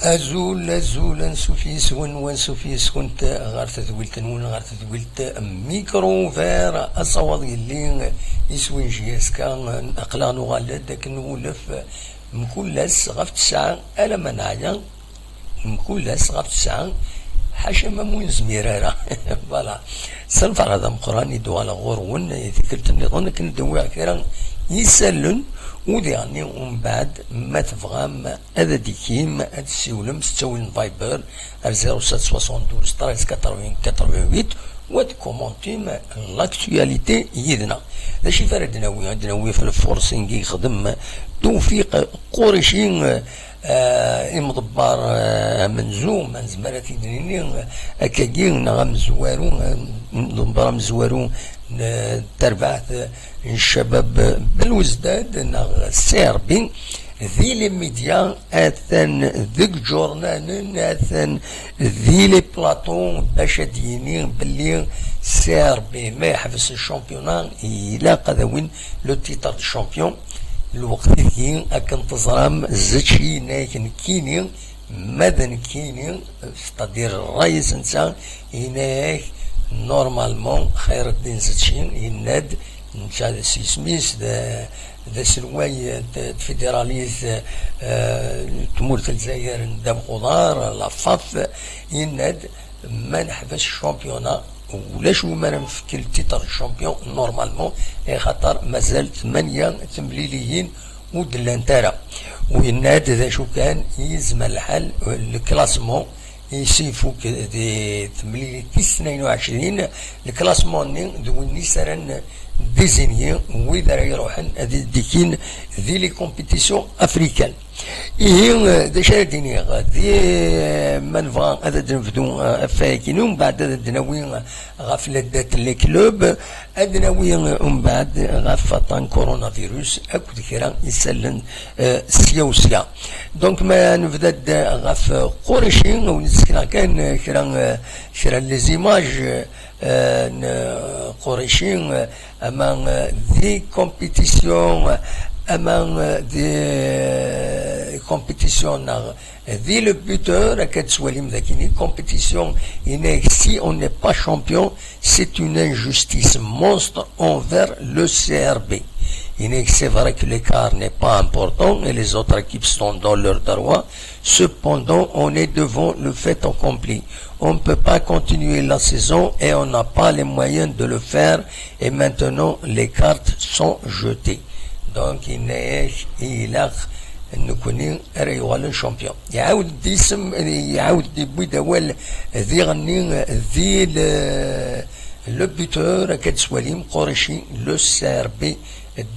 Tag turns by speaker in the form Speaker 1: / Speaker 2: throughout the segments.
Speaker 1: أزول نسوفي سون ونسوفي سكنت غار تذويلت نون غار تذويلت ميكرو فير أصوات اللي يسوي جياسكا أقلا نغالد داك نولف مكلس غف تسعة ألا منايا مكلس غف تسعة حاشا ما مون زميرارا فوالا سنفر هذا مقراني دو على غورون ذكرت النظام كن دوي كثيرا يسلن وديعني ومن بعد ما تفغام هذا ديكيم هذا السيولم ستوين فايبر 0772 13 88 وتكومونتيم لاكتواليتي يدنا ذا شي فرق دناوي في الفورسينغ يخدم توفيق قريشين مضبار منزوم من زمراتي دنيني اكاكين نغم زوارو مضبار مزوارو تربعت الشباب بالوزداد نغ السيربين ذي لي ميديا اثن ذيك جورنال اثن ذي لي بلاطو باش ديني باللي سيربي ما يحبس الشامبيونان الى قدوين لو تيتر شامبيون الوقت كين اكن تزرام زتشي ناكن كيني مدن كيني ستادير الرئيس انسان هناك نورمالمون خير الدين زتشي يناد نشاد سيسميس ذا سلواي فيدراليز تمورت الجزائر ندم خضار لافاف يناد ما نحبس الشامبيونا ولاش ما نفكر تيتر الشامبيون نورمالمون خاطر مازال 8 تمليليين ودلانتارا ويناد ذا شو كان يزم الحال الكلاسمون يسيفو دي تمليلي 22 الكلاسمون دويني سرن ديزينيي وإذا يروحن هذه ديكين ذي لي كومبيتيسيون افريكان إيه دا شاديني غادي منفا هذا دنفدو فاكين ومن بعد هذا دناوي غفلات لي كلوب ادناوي ومن بعد غفطان كورونا فيروس اكو كيرا يسلن سيا دونك ما نبدا غف قريشي ونسكنا كان كيرا لي زيماج قريشين امام دي كومبيتيسيون امام دي كومبيتيسيون ذي لو بوتور كتسواليم ذاكيني كومبيتيسيون إنك si on n'est pas champion c'est une injustice monstre envers le CRB. C'est vrai que l'écart n'est pas important et les autres équipes sont dans leur droit. Cependant, on est devant le fait accompli. On ne peut pas continuer la saison et on n'a pas les moyens de le faire. Et maintenant, les cartes sont jetées. Donc, il a نكوني ريوال شامبيون يعاود اسم يعاود يبوي اول ذي غني ذي لو بوتور كتسواليم قريشي لو سيربي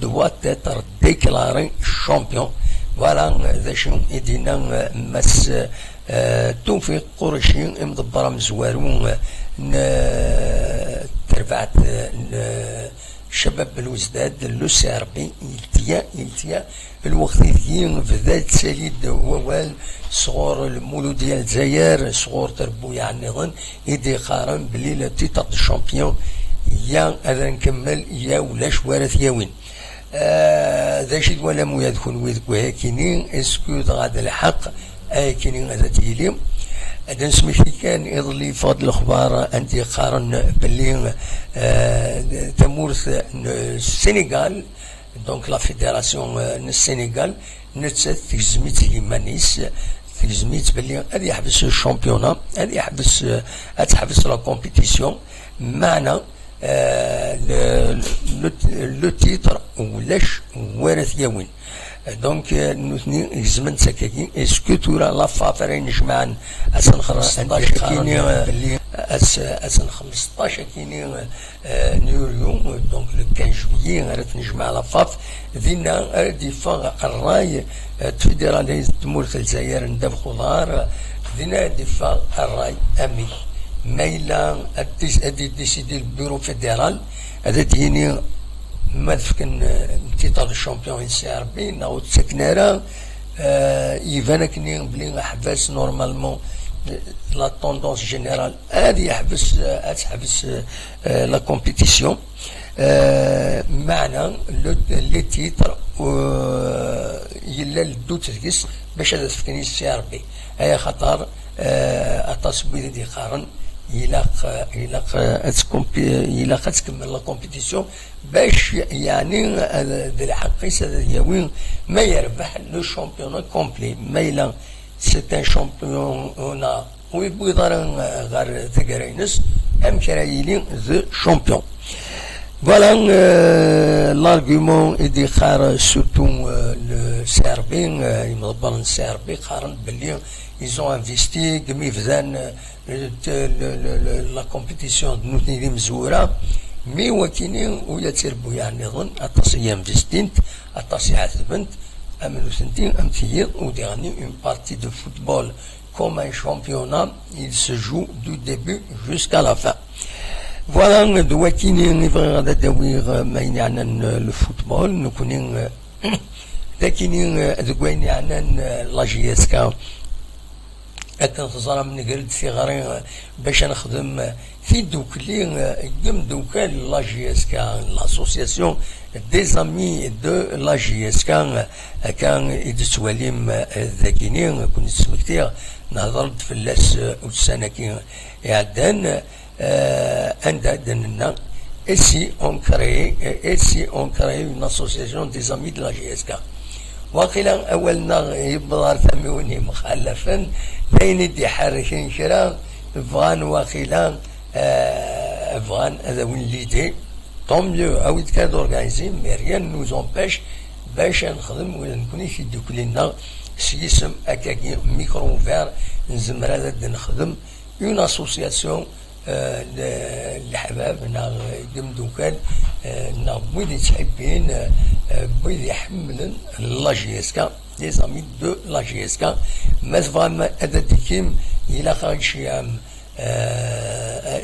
Speaker 1: doit être déclaré champion. Voilà ذا شنو يدينا مس توفيق قريشي مدبر مزوارو تربعت شباب الوزداد لو سيربي يلتيا الوقت اللي في ذات سليد ووال صغور المولود ديال الجزائر صغور تربو يعني ظن يدي قارن بلي لا تيتر الشامبيون يا هذا نكمل يا ولاش وارث ياوين ذا شي ولا مو يدخل ويدك وهاكينين اسكو غاد الحق هاكينين هذا تيليم هذا نسمي كان يضلي فضل الاخبار انت قارن بلي تمورث السنغال دونك لا فيدراسيون السنغال نتسات تجزميت كيمانيس تجزميت بلي هذه يحبس الشامبيونا هذه يحبس تحبس لا كومبيتيسيون معنا لو تيتر ولاش وارث ياوين دونك نوثني زمن سكاكين اسكو تورا لا فافرين جمعان اسن 15 كيني اسن 15 كيني نيوريو دونك لو 15 جويي غادي نجمع لا فاف دينا ديفا الراي فيدراليز تمورث الجزائر ندب خضار دينا ديفا الراي امي مايلا ادي ديسيدي البيرو فيدرال هذا ديني ما فكن تيتر الشامبيون سي ار بي ناو تسكنارا يبان كني بلي حبس نورمالمون لا طوندونس جينيرال هادي تحبس لا كومبيتيسيون معنا لي تيتر يلا لدو تركس باش هذا تفكني السي ار بي اي خطر اطاس بيدي دي قارن يلاق تكمل لا كومبيتيسيون باش يعني ذي الحقيس هذا يوين ما يربح لو شامبيون كومبلي ما إلا سي ان شامبيون ويبغي غير تقرينس ام كرايلي ذا شامبيون فوالا لارغيومون يدي خار سورتو لو سيربي يمضبر السيربي قارن بلي ils ont investi كمي فذان لا كومبيتيسيون نوتني دي مزوره مي وكيني ويا تربو يعني ظن اطاسي انفستينت اطاسي عذبنت امنو سنتين امتيض وديغني اون بارتي دو فوتبول comme un championnat, il se joue du début jusqu'à la fin. Voilà, دواتيني نبغي غادا داوير ما يعنى الفوتبول نكونين لكن دوين يعني لا جي اس كا أكن تزرع من قرد ثغرين باش نخدم في دوكلي يم دوكال لا جي اس كا لاسوسياسيون دي زامي دو لا جي اس كا كان يدسواليم ذاكينين كنت سمكتير نهضرت في اللاس والسناكين يعدان عندنا ici on crée une association des amis de la GSK واقيلا أولنا يبضار ثموني مخلفا بين يدي حركين كرا بغان واقيلا بغان هذا وين ليدي طوم ميو أو يتكاد أورغانيزي مي ريان نوز أمباش باش نخدم ولا نكوني في دوكلينا سيسم أكاكي ميكرو فير نزمر هذا نخدم اون اسوسياسيون الحباب نا دوكال نا بويد يتحبين بويد يحملن لا جي اس كا لي زامي دو لا جي اس كا ما فغاما هذا ديكيم الى خارج شي عام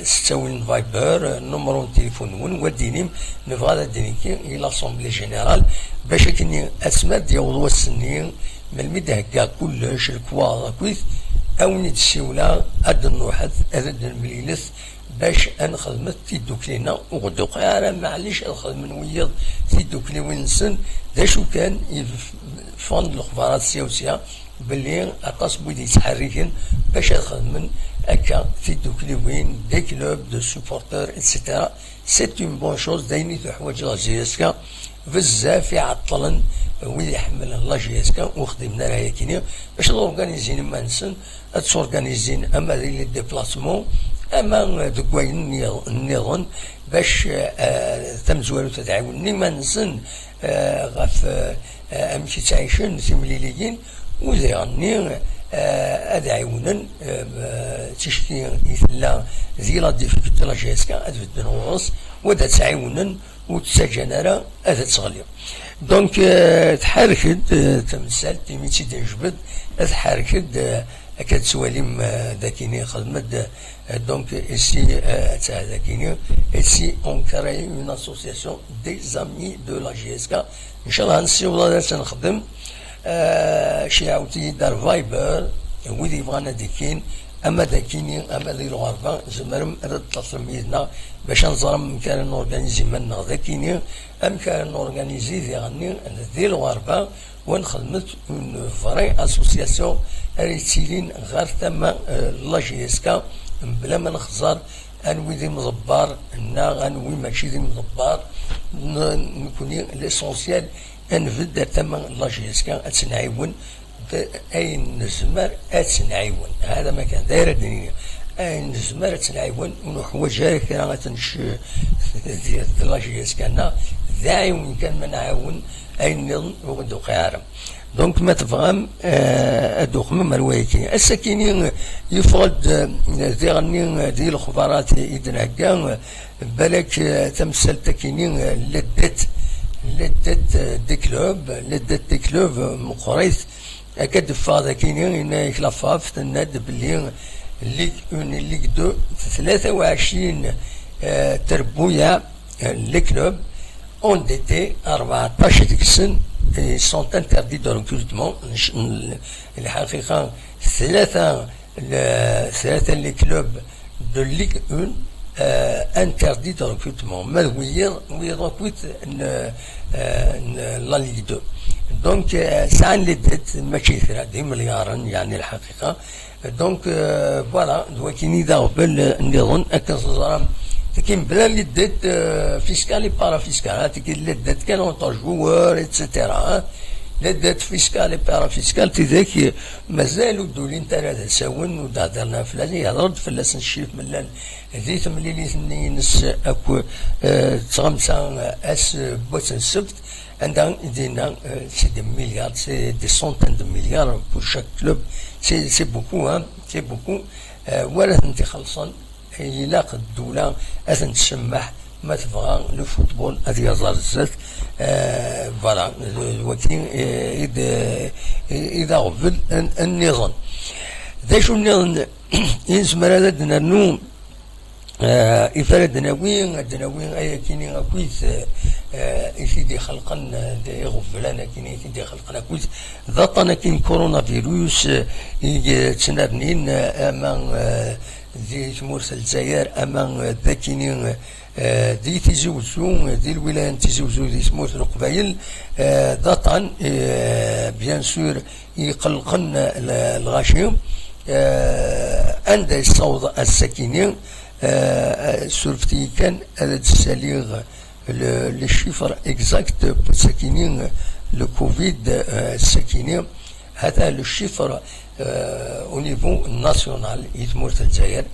Speaker 1: ستاون فايبر نمرو تليفون ودينيم نبغى هذا دينيكي الى لاسومبلي جينيرال باش كني اسماء ديال السنين من الميدا هكا كلش الكواض كويس او نتسيولا هاد النوحات هاد المليلث باش انخدمت في دوكلينا وغدو قيارا معليش نخدم نويض في دوكلي وين نسن دا شو كان فند الاخبارات السياسيه باللي اطاس بويدي يتحركن باش نخدم هكا في دوكلي وين دي كلوب دو سوبورتور اتسيتيرا سي اون بون شوز دايني تحوايج لا جي اس كا بزاف يعطلن وين يحمل لا جي اس كا وخدمنا لها كينيا باش نورغانيزين ما نسن تسورغانيزين اما لي ديبلاسمون اما دكوين النظام باش تمزوالو تتعاونني ما نسن غاف امشي تعيشن ثمليليين وزيغني ادعيونا تشتي يثلا ذي لا ديفيكولتي لا جي اس كا ادفد نغوص ودا تعاونا وتسجنرا هذا تصغلي دونك تحركت تمثال تيميتي دجبد تحركت كتسواليم داكيني خدمت دونك ici تاع داكيني ici on crée une association des amis de la GSK ان شاء الله نسيو نخدم شي عاوتاني دار فايبر ويدي يبغانا ديكين اما داكيني اما ذي الغربه زمرم هذا تصميمنا باش نزرم كان نورغانيزي منا داكيني ام كان نورغانيزي ذي الغربه ونخدمت اون فري اسوسياسيون ريتيلين غير تما لا جي اس كا بلا ما نخزر انوي ذي مضبار نا انوي ماشي ذي مضبار نكوني ليسونسيال انفد تما لا جي اس كا اتنعاون اي نزمر اتنعاون هذا ما كان داير الدنيا اي نزمر اتنعاون ونحوج هيك راه تنش لا جي اس كا داعي وين كان ما نعاون اي نظن وغدو قيارم دونك ما تفهم ادوخ من روايتي السكينين يفرض ذي دي الخبرات اذن هكا بالك تمثل تكينين لدت دي كلوب مقريث اكاد فاضا كينين يكلافاف تناد باللي ليك دو 23 تربويا لكلوب ont été 14 ديك السن sont interdits de recrutement الحقيقة ثلاثة لي كلوب دو ليغ 1 interdits de recrutement ما ويض ركوت لا ليغ 2 دونك ساعة اللي دات ماشي 3 مليار يعني الحقيقة. دونك فوالا ولكن إذا قبل نظن أكن صزرام كاين بلا اللي دات فيسكال بارا فيسكال كاين اللي دات كان اونطون جوار ايتترا لا دات فيسكال بارا فيسكال تذاك مازالوا الدولين تاع تساون ودهدرنا فلان يهضر فلاس نشيف من ذي ثمليلي نس اكو تغمسا اس بوتن السبت عندنا دينا سي دي مليار سي دي سونتين دو مليار بور شاك كلوب سي بوكو سي بوكو ولا انت خلصان يلاق الدولة أثن تسمح ما تبغى لو فوتبول هذه يزار الزات فوالا ولكن إذا قبل النظام ذا شو النظام ينسمر هذا دنانو إفادة دناوين أي كيني أكويس يفيدي خلقنا يغفلنا كيني يفيدي خلقنا أكويس ضطنا كين كورونا فيروس تنرنين أمام ذي مرسل الجزائر أمام ذاكينين ذي تزوزو ذي الولاية تزوزو ذي سموث القبائل ضطا بيان سور يقلقن الغاشيم عند الصوت السكينين سورفتي كان هذا السليغ للشفر اكزاكت سكينين لو كوفيد السكينين هذا الشفر au niveau national يتمرت الجزائر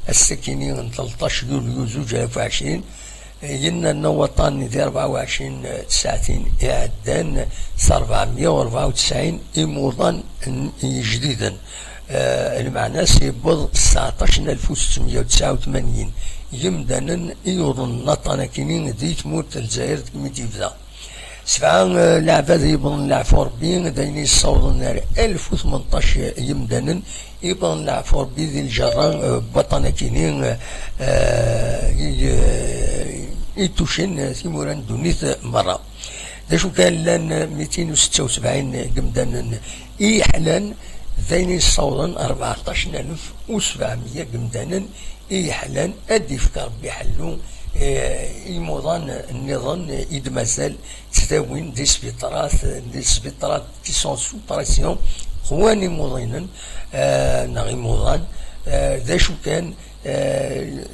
Speaker 1: السكينين 13 يوليو 2020 يلنا الوطن دي 24 ساعتين إعدان 494 إموضان جديدا المعنى سيبوض 19689 يمدنا يوضن نطانا كينين دي تموت الجزائر كميتيفدا سبعة لعبة يبغن لعفور بين دايني الصوت النار 1018 يمدنا يبغن لعفور بين ذي الجران بطانا كينين يتوشن ثموران دونيث مرة دا شو كان لان 276 قمدانا إيحلان ذايني الصوت 14700 قمدانا إيحلان أدي فكر بحلو يموضان النظام يدمازال تداوين دي سبيطرات كي سون سو باراسيون خواني موضينا ناغي موضان ذا شو كان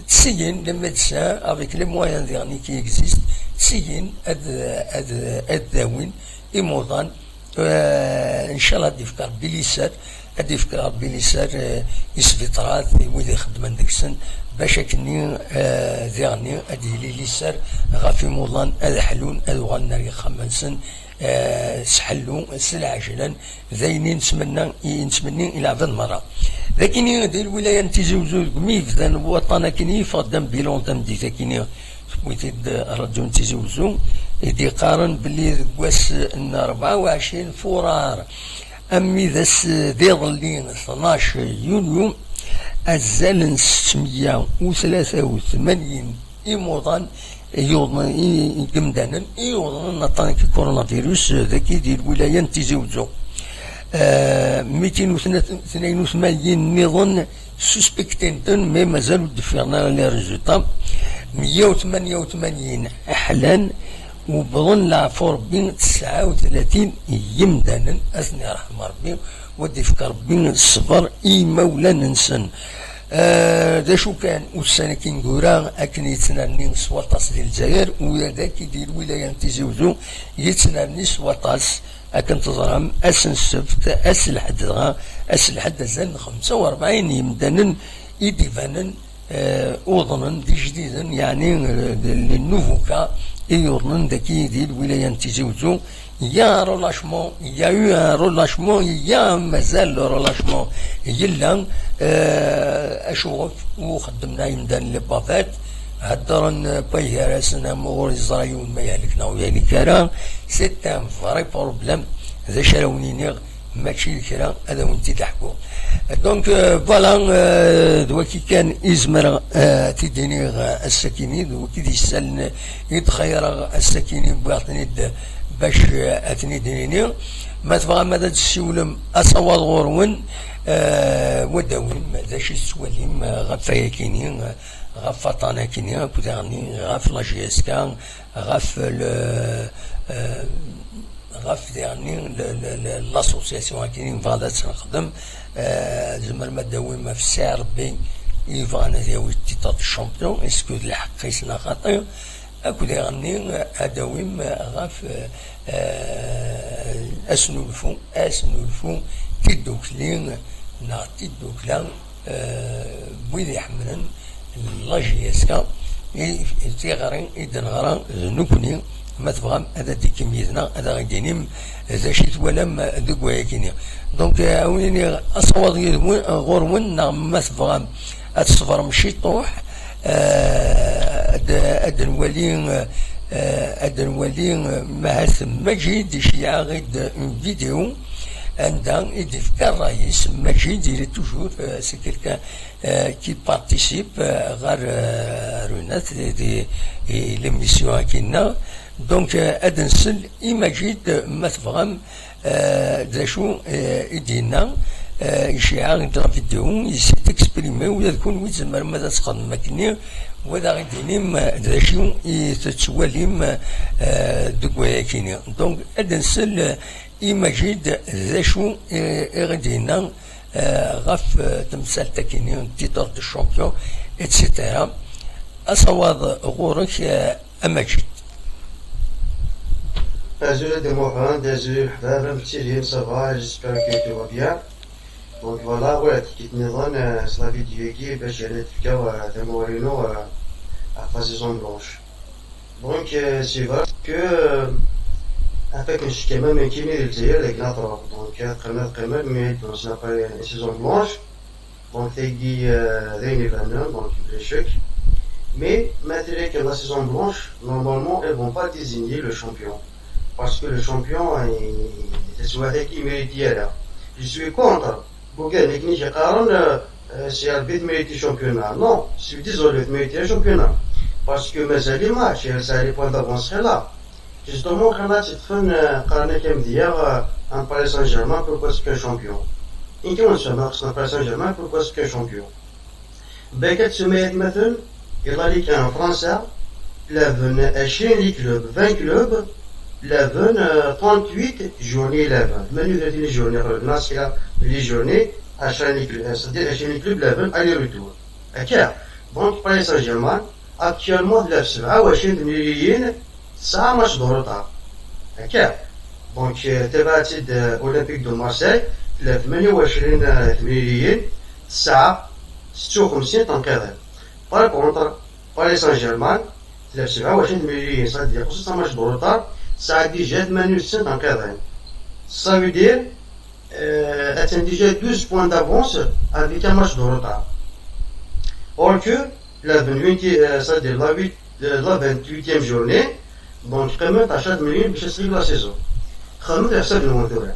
Speaker 1: تسيين لما تسا افيك لي مويان ديغني كي اكزيست تسيين اد داوين يموضان ان شاء الله دي فكر بليسات ادي فكر بليسات يسبيطرات ويدي خدمان ديكسن باش كني ذيغني ادي لي ليسار غافي موضان اد حلون اد غنى خمسن سحلو سلعجلا ذاينين نتمنى الى عبد المرة لكن هذه الولايه تزوجوا ميف ذا الوطن كني فقدام بيلون تم دي كني سميتي الرجل تزوجوا يدي قارن باللي واس 24 فرار امي ذا دي ظلين 12 يونيو الزلن 683 إيموضان يوضن قمدانا يوضن نطانك كورونا فيروس ذاكي ديال الولاية تزوجو 282 نظن سوسبكتين مي مازالوا دفعنا لي ريزولتا 188 أحلان وبظن لعفور بين 39 يمدانا أثناء رحمة ربي ودي فكر بين الصبر اي مولا ننسن دا شو كان والسنة كي نقورا اكن يتنرني سواطاس ديال الجزائر وذاك ديال الولاية تزوجو يتنرني سواطاس اكن تظرم اسن السبت اسن الحد اسن الحد زال 45 يمدانا يديفانا اوضنا دي جديدا يعني النوفوكا يورنن داكي ديال الولاية تزوجو يا رولاشمون يا يو رولاشمون يا مازال رولاشمون يلا اشوف وخدمنا يمدان لي بافات هدرن باي راسنا مغور الزرايون ما يهلكنا ويعني كرا سي ان فري بروبليم ذا شراونينيغ ماشي الكرا هذا وانت تحكو دونك فوالا دوكي كان ازمر تيدينيغ السكيني دوكي ديسالن يتخير السكيني بواطني باش اتني دينيني ما تبغى ماذا تسولم اصوات غورون وداوين ماذا شي سواليم غفايا كينين غف فطانا كينين كوداني غف لاجيسكا غف غاف يعني لاسوسياسيون كاينين فالات نخدم زعما ما داوم في السعر بي يبغى انا داوي تيطات الشامبيون اسكو الحق يسنا خاطئ اكو يعني اداويم غاف اسنولفو تيدوكلين نا تيدوكلان بويد يحملن لاجياسكا تيغرين إدنغرا نكوني ما تبغى هذا دي كميتنا هذا غيدينيم هذا شي تولم دوك وياكيني دونك عاونيني اصوات غورون ما تبغى اتصفر مشي طوح ادنولي مع مجيد شيعة غيد فيديو عندها يدفك الرئيس مجيد il est toujours c'est quelqu'un qui participe غير رونات دي l'émission كينا دونك ادنسل مجيد ما تفهم دا شو يدينا يشيع ندير فيديو يسي تكسبريمي ويكون ويتزمر ماذا تقدم ماكني وذا غيدينيم دا شو تتواليم دوك وياكيني دونك ادنسل مجيد ذا شو غدينا غف تمثال تاكيني تيتور دو الشامبيون اتسيتيرا اصوات غورك امجيد
Speaker 2: Azul de Mohan, Azul, un petit lien, ça va, j'espère que tout va bien. Donc voilà, ouais, petite maison, c'est la vidéo qui est, j'ai l'étiquette de Moreno à la saison blanche. Donc c'est vrai que, avec un schéma, mais qui est le gladra. Donc, quand même, mais on s'appelle une saison blanche. Donc, c'est dit, donc, les chèques. Mais, malgré que la saison blanche, normalement, elles ne vont pas désigner le champion. Parce que le champion est souhaité qui mérite là. Je suis contre. Pourquoi c'est un but de mériter le championnat. Non, je suis désolé de mériter le championnat. Parce que mes alliés matchs, ça a les points d'avance là. Justement, quand on a cette fin, quand on a dire un Paris Saint-Germain, pourquoi c'est qu'un champion. Et quand on se marque un Paris Saint-Germain, pourquoi c'est qu'un champion. Beckett se met maintenant, il a dit qu'un Français, il a venu à les clubs, 20 clubs, il a venu 38 journées, il a venu. Menu de les journées, les journées, à chaque club, c'est-à-dire à chaque club, il a venu aller-retour. Ok? Donc, Paris Saint-Germain, actuellement, il a fait à Washington, ça marche dans le temps. Ok? Donc, تبعت الأولمبيك دو مارسيل 28 ساعة 56 تنقيض. Par contre, Paris Saint-Germain 27 c'est-à-dire que ça marche dans le temps, ça a déjà 28 تنقيض. Ça veut dire a déjà 12 points d'avance avec un match de retard. Or que la 28e journée, donc quand même achat de millions باش تسجل لا سيزون. خمم يحسب الموضوع.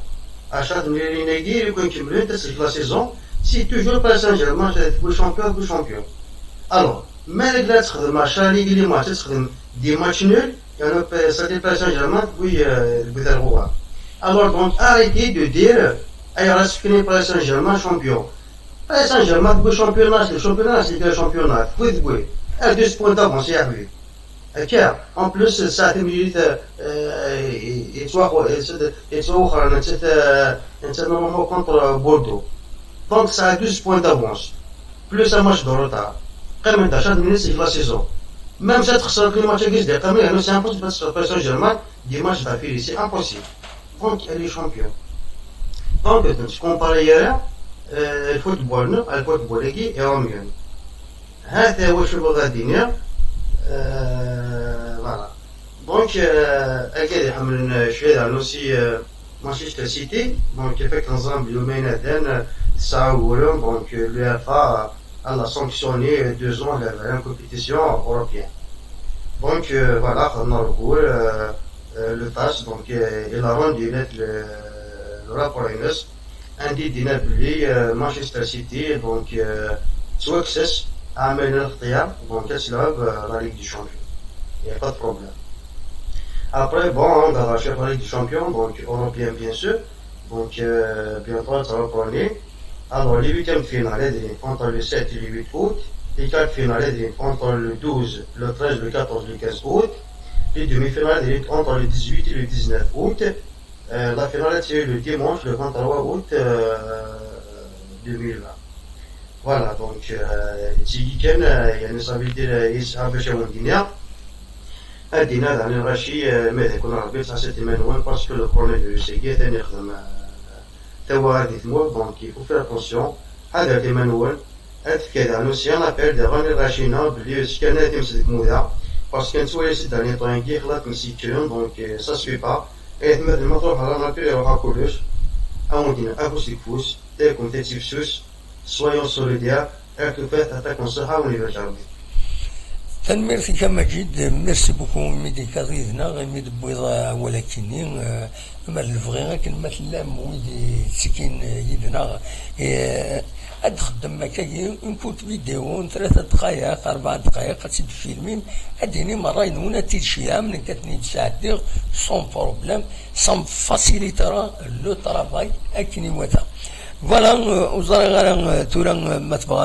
Speaker 2: achat de millions يجي يكون كملين تسجل لا سيزون. Si toujours Paris Saint-Germain تكون champion. Alors, malgré تخدم achat لي ماتش تخدم دي ماتش نول يعني c'est Paris Saint-Germain oui بتاعه. Alors donc arrêtez de dire ay reste que Paris Saint-Germain champion. Paris Saint-Germain le championnat c'est le championnat. Oui. À 2 points d'avance il y a eu. En plus, ça mérite et soit normalement contre Bordeaux. Donc ça a 12 points d'avance. Plus un match de retard. Quand même, d'achat de minutes, c'est la saison. Même si tu as le match à Guise, quand même, c'est impossible parce que Paris Saint-Germain, des matchs d'affilée, c'est impossible. Donc, elle est championne. Donc, tu compares hier, le football, le football et en mieux. هذا هو شو غادي ندير. Voilà. Donc, أكيد يحمل شوية على نفسي مانشستر سيتي. Donc, avec l'ensemble يومين هذين تسعة donc l'UEFA a sanctionné 2 ans la compétition européenne. Donc, voilà, on a le TAS. Donc, il a rendu le rapport INES. عندي دينا بلي مانشستر سيتي donc success عمل الاختيار donc تلعب la Ligue du Champion. Il n'y a pas de problème. Après, bon, on va chercher la Ligue du Champion, donc européen bien sûr. Donc, bientôt, ça va prendre. Alors, les 8e finales entre le 7 et le 8 août. Les 4 finales entre le 12, le 13, le 14, le 15 août. Les demi-finales entre le 18 et le 19 août. La finale c'est le dimanche, le 23 août 2020. Voilà, donc, تيجي كان يعني صافي دير يسعى باش مدينة أدينا يعني راشي ماذا يكون ربي تاع سيتي مانوال باسكو لو كورونا فيروس كي ثاني يخدم توا غادي تموت دونك يفو فير اتونسيون هذا تي مانوال كذا نو سي ان ابيل دي غاني راشينا بلي سكان تمسك مودا باسكو نتوما سي داني طوين كي خلات مسيكون دونك سا سوي با اي تمد المطروح على ناتور يروح كلش أمودينا أفوس يكفوس تاكم تاتيفسوس soyons solidaires et que faites attaque en sera au niveau jamais.
Speaker 1: تنميرتي كما جد ميرسي بوكو ميدي كاريزنا غير ميد بويضا ولكني ما الفغي كلمة اللام ويدي سكين يدنا اد خدم مكاين نكوت فيديو 3 دقائق 4 دقائق تسد فيلمين اديني مرة ينونا تيشيا من كتني تساعدير سون بروبليم سون فاسيليترا لو طرافاي اكني وتا فوالا وزارة غير تورا ما تبغى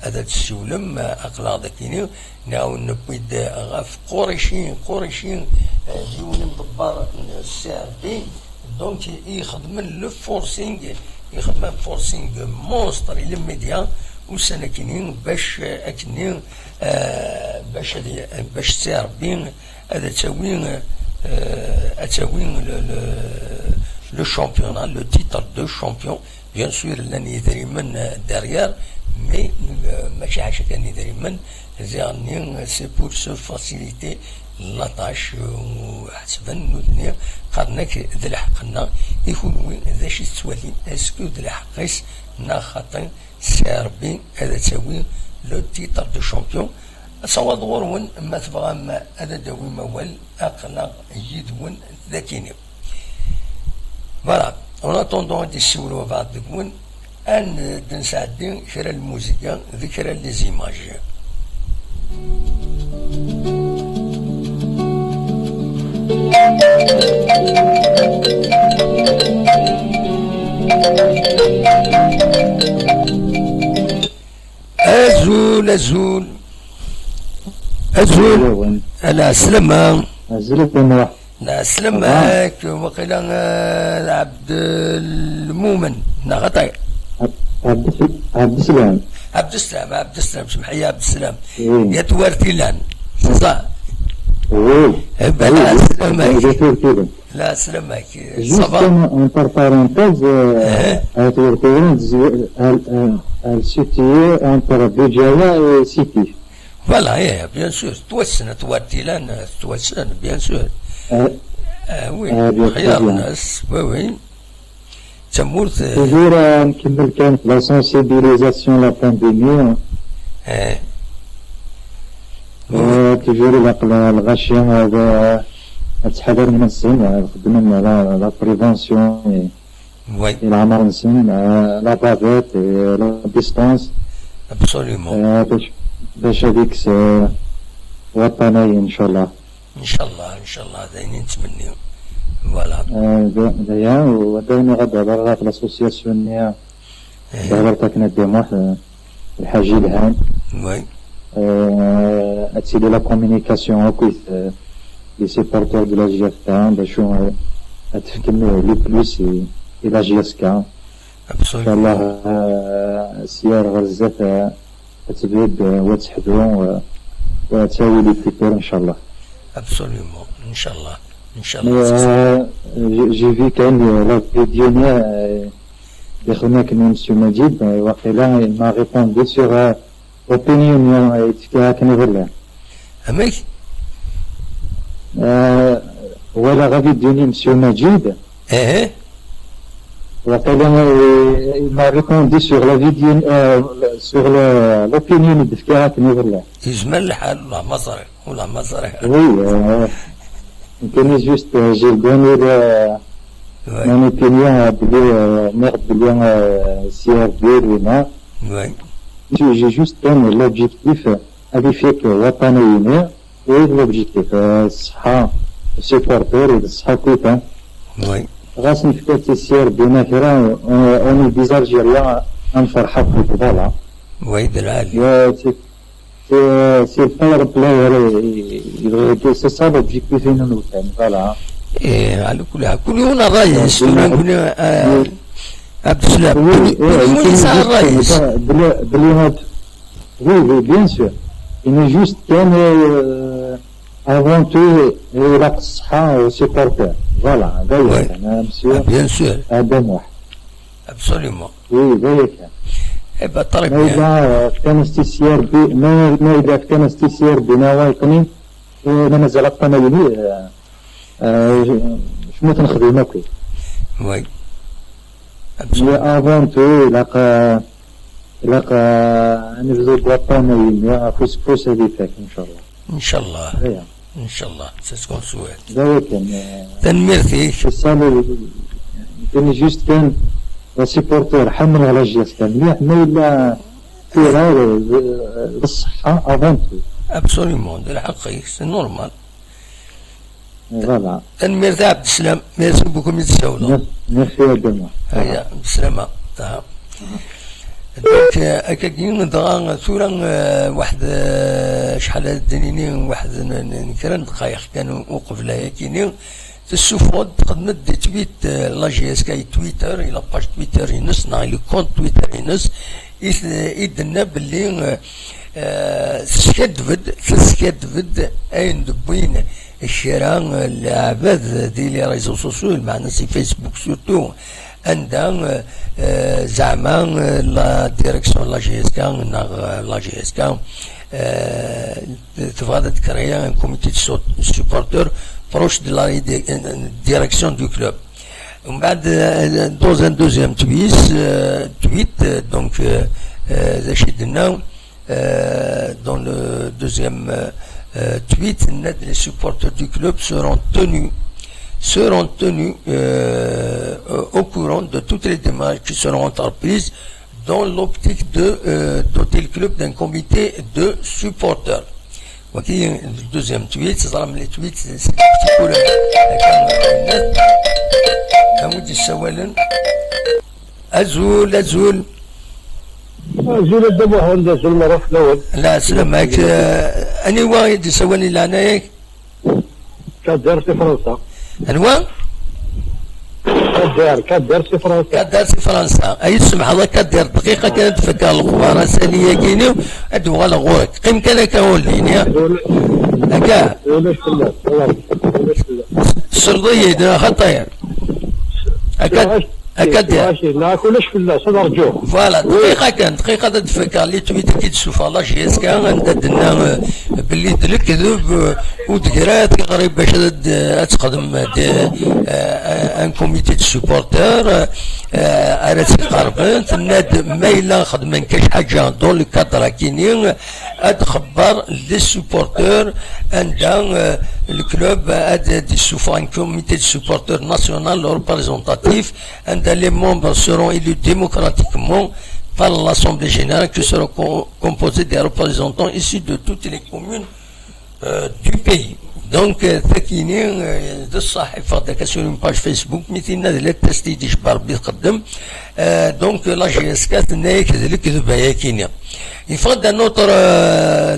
Speaker 1: أداة السولم أقلاع ذاكيني ناو نبيد غاف قريشين ديون مدبر السعربي دونك يخدم لو فورسينغ يخدم فورسينغ مونستر إلى الميديا وسنكينين باش أكنين باش السعربي هذا تساوين le championnat, le titre de champion. Bien sûr, l'année derrière, mais c'est pour se faciliter la tâche. Est-ce que de le titre de champion? سواء ضرورون ما تبغى ما هذا داوي موال أقلق يدون ذاكيني. Voilà, en attendant des sous بعد دكون أن نساعدين كرا الموسيقى ذكرى les images. أزول على سلامة لا سلامك وقيلا عبد المؤمن نغطي
Speaker 3: عبد السلام
Speaker 1: سمحي عبد السلام يا توارتيلان صح لا سلامك لا سلامك
Speaker 3: صباح entre parenthèses توارتيلان elle située entre Béjaïa et Siti.
Speaker 1: Voilà, bien sûr, توارتيلان bien sûr. Oui, خيار الناس oui تمورت
Speaker 3: toujours نكمل كانت لا سونسيبيليزاسيون لا بانديمي toujours الغشيم هذا تحضر من السن خدمنا لا بريفونسيون العمر السن لا بافيت لا ديستانس
Speaker 1: ابسوليومون
Speaker 3: باش هذيك وطنية ان شاء الله
Speaker 1: ان شاء الله دايرين نتمنيو فوالا
Speaker 3: دايا ودايما غدا برا في لاسوسياسيون نيا دابا كنا ديموح الحاج الهان
Speaker 1: وي
Speaker 3: اتسيدي لا كومونيكاسيون اوكيت لي سيبورتور دو لا جياسكا باش تفكمو لي بلوس الى جياسكا ان شاء الله سيار غرزات تبعد وتحدو وتساوي لي فيتور ان شاء الله.
Speaker 1: Absolument, Inch'Allah.
Speaker 3: J'ai vu quand la vidéo de M. Majid, il m'a répondu sur l'opinion de
Speaker 1: Amik
Speaker 3: voilà la vidéo de M. Majid. Il m'a répondu sur la vidéo sur l'opinion de Fkara.
Speaker 1: يجمل الحال ولا مصري
Speaker 3: Oui, كان juste j'ai donné mon opinion de merde de CRD
Speaker 1: Oui.
Speaker 3: J'ai juste donné l'objectif avec que وطنيين et l'objectif الصحة supporter الصحة كويتا.
Speaker 1: Oui.
Speaker 3: غاس نفكر تسير بنا كرا اون دي زالجيريا نفرحوا في الفضالة.
Speaker 1: Oui, de l'âge.
Speaker 3: C'est le player, c'est ça l'objectif de nous. Voilà.
Speaker 1: إيه على كل حال كل هنا الرئيس نقول عبد السلام كل يسعى الرئيس
Speaker 3: Oui, bien sûr. Il est juste qu'un avant tout la الصحة aux supporters. Voilà,
Speaker 1: oui.
Speaker 3: monsieur.
Speaker 1: Bien sûr.
Speaker 3: Adam واحد.
Speaker 1: Absolument.
Speaker 3: Oui, ذلك.
Speaker 1: Eh ben très
Speaker 3: ما
Speaker 1: bien.
Speaker 3: إذا كان استسيار ما إذا كان استسيار بنا وطني أنا مازال الطناوي شنو تنخدم هكا.
Speaker 1: Oui.
Speaker 3: Mais avant tout نبذل الطناوي فوس هذيك إن شاء الله.
Speaker 1: إن شاء الله. إن شاء الله. C'est ce qu'on souhaite.
Speaker 3: ذلك.
Speaker 1: تنميرتي.
Speaker 3: كان جوست كان سيبورتور حمل على جياس كان مليح ما إلا فيها بالصحة افونتو.
Speaker 1: Absolument, de الحقيقة c'est normal.
Speaker 3: فوالا.
Speaker 1: تنميرتي عبد السلام ميرسي بوكو من السولة.
Speaker 3: ميرسي عبد
Speaker 1: هيا بالسلامة. دونك هكا كاين دغا ثورا واحد شحال هاد الدنينين واحد نكرا دقايق كانوا وقبلها كاينين السوفود قدمت دي تويت لا جي اس كاي تويتر الى باج تويتر ينس لي كونت تويتر ينس يدنا باللي تسكدفد اين دبوين الشراء العباد دي لي ريزو سوسيو معنا سي فيسبوك سورتو عندها زعما لا ديريكسيون لا جي اس كا لا جي اس كا تبغى تكريا ان كوميتي سوبورتور proche de la direction du club. Dans un deuxième tweet donc dans le deuxième tweet, les supporters du club seront tenus au courant de toutes les démarches qui seront entreprises dans l'optique de doter le club d'un comité de supporters. وكاين الدوزيام تويت ظلم لي تويت تيقول كمودي السوالن ازول
Speaker 4: الدم هوندا زول مرة في الأول.
Speaker 1: لا سلامك اني وايد سوالي لعناك
Speaker 4: كدار في فرنسا.
Speaker 1: انوا
Speaker 4: كدار في فرنسا.
Speaker 1: كدار في فرنسا اي سمح الله كدار دقيقه كانت تفكر الاخبار ثانيه كاينه ادو غالا غورك قيم كان كاولين هكا
Speaker 4: ولاش بالله
Speaker 1: السرضيه دا خطير هكا دير
Speaker 4: لا كلش بالله صدرجوه
Speaker 1: فوالا دقيقه تفكر لي تويت كي تشوف الله جي اس كا عندنا باللي الكذب ودقرات قريب باش تقدم ان كوميتي دو سوبورتور على تقربت الناد ما الا خدمن كاش حاجه دون لو كادر كاينين تخبر لي سوبورتور عندها الكلوب دي سوفان كوميتي دو سوبورتور ناسيونال ريبريزونتاتيف عند لي ممبر سيرون إلو démocratiquement par l'Assemblée générale qui sera composée des représentants issus de toutes les communes du pays. Donc ثكينين ذا الصحيفة ذاك sur une page Facebook مثلنا لا تستي ديش باربي تقدم donc la GS4 ناي كذلك كذبها كينيا. يفرض ان اوتر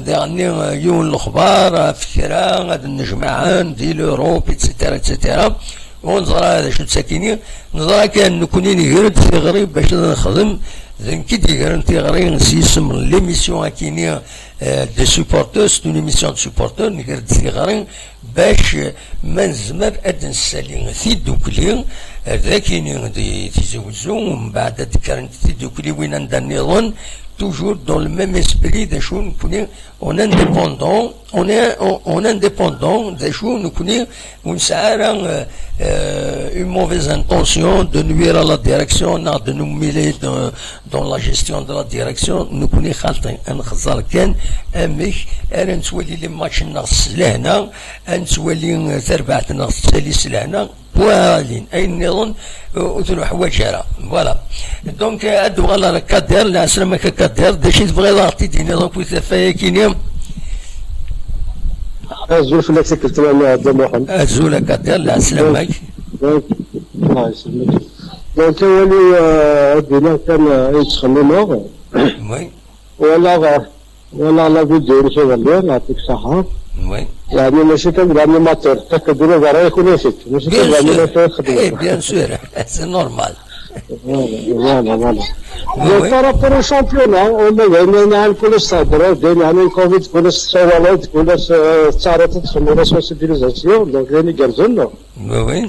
Speaker 1: يعني يون الاخبار فكرة غادي نجمعان دي لوروب اتسيتيرا ونظرا هذا شو تساكيني نظرا كان نكونين غيرد في غريب باش نخدم ذن كي ديغرنتي غري نسيسم ليميسيون اكيني دي سوبورتور سي اون ايميسيون دو سوبورتور نغرد في غري باش ما نزمر اد نسالي في دوكلي ذاكيني دي تيزوزو ومن بعد ذكرت في دوكلي وين عندنا نظن toujours dans le même esprit des choses, nous connaissons, on est indépendant des choses, nous connaissons, une mauvaise intention de nuire à la direction, de nous mêler dans la gestion de la direction, nous connaissons un khazar ken, un mec, un soueli les matchs nas lehna, un soueli therbat nas selis lehna, والين اي نظن وتروح وجهها فوالا دونك ادو غالا كادير لا سلامك كادير داكشي تبغي ضغطي دينا دونك وثفايا كينيا
Speaker 4: الزول في الاكس كنت مع عبد المحمد
Speaker 1: الزول كادير لا سلامك
Speaker 4: الله يسلمك دونك ولي عندنا كان يتخلينا
Speaker 1: وي
Speaker 4: ولا لا فيديو اللي شغال يعطيك الصحة
Speaker 1: وي
Speaker 4: يعني ماشي كان الانيماتور كديروا راه يكون فيك ماشي كان الانيماتور
Speaker 1: اي
Speaker 4: يخدم
Speaker 1: بيان سور سي نورمال
Speaker 4: فوالا
Speaker 1: وي
Speaker 4: بارابور الشامبيونا ولا يعني كل صدر يعني كوفيد كل الصوالات كل التعرضات سمونا سنسيبيليزاسيون دونك يعني قرزنا
Speaker 1: وي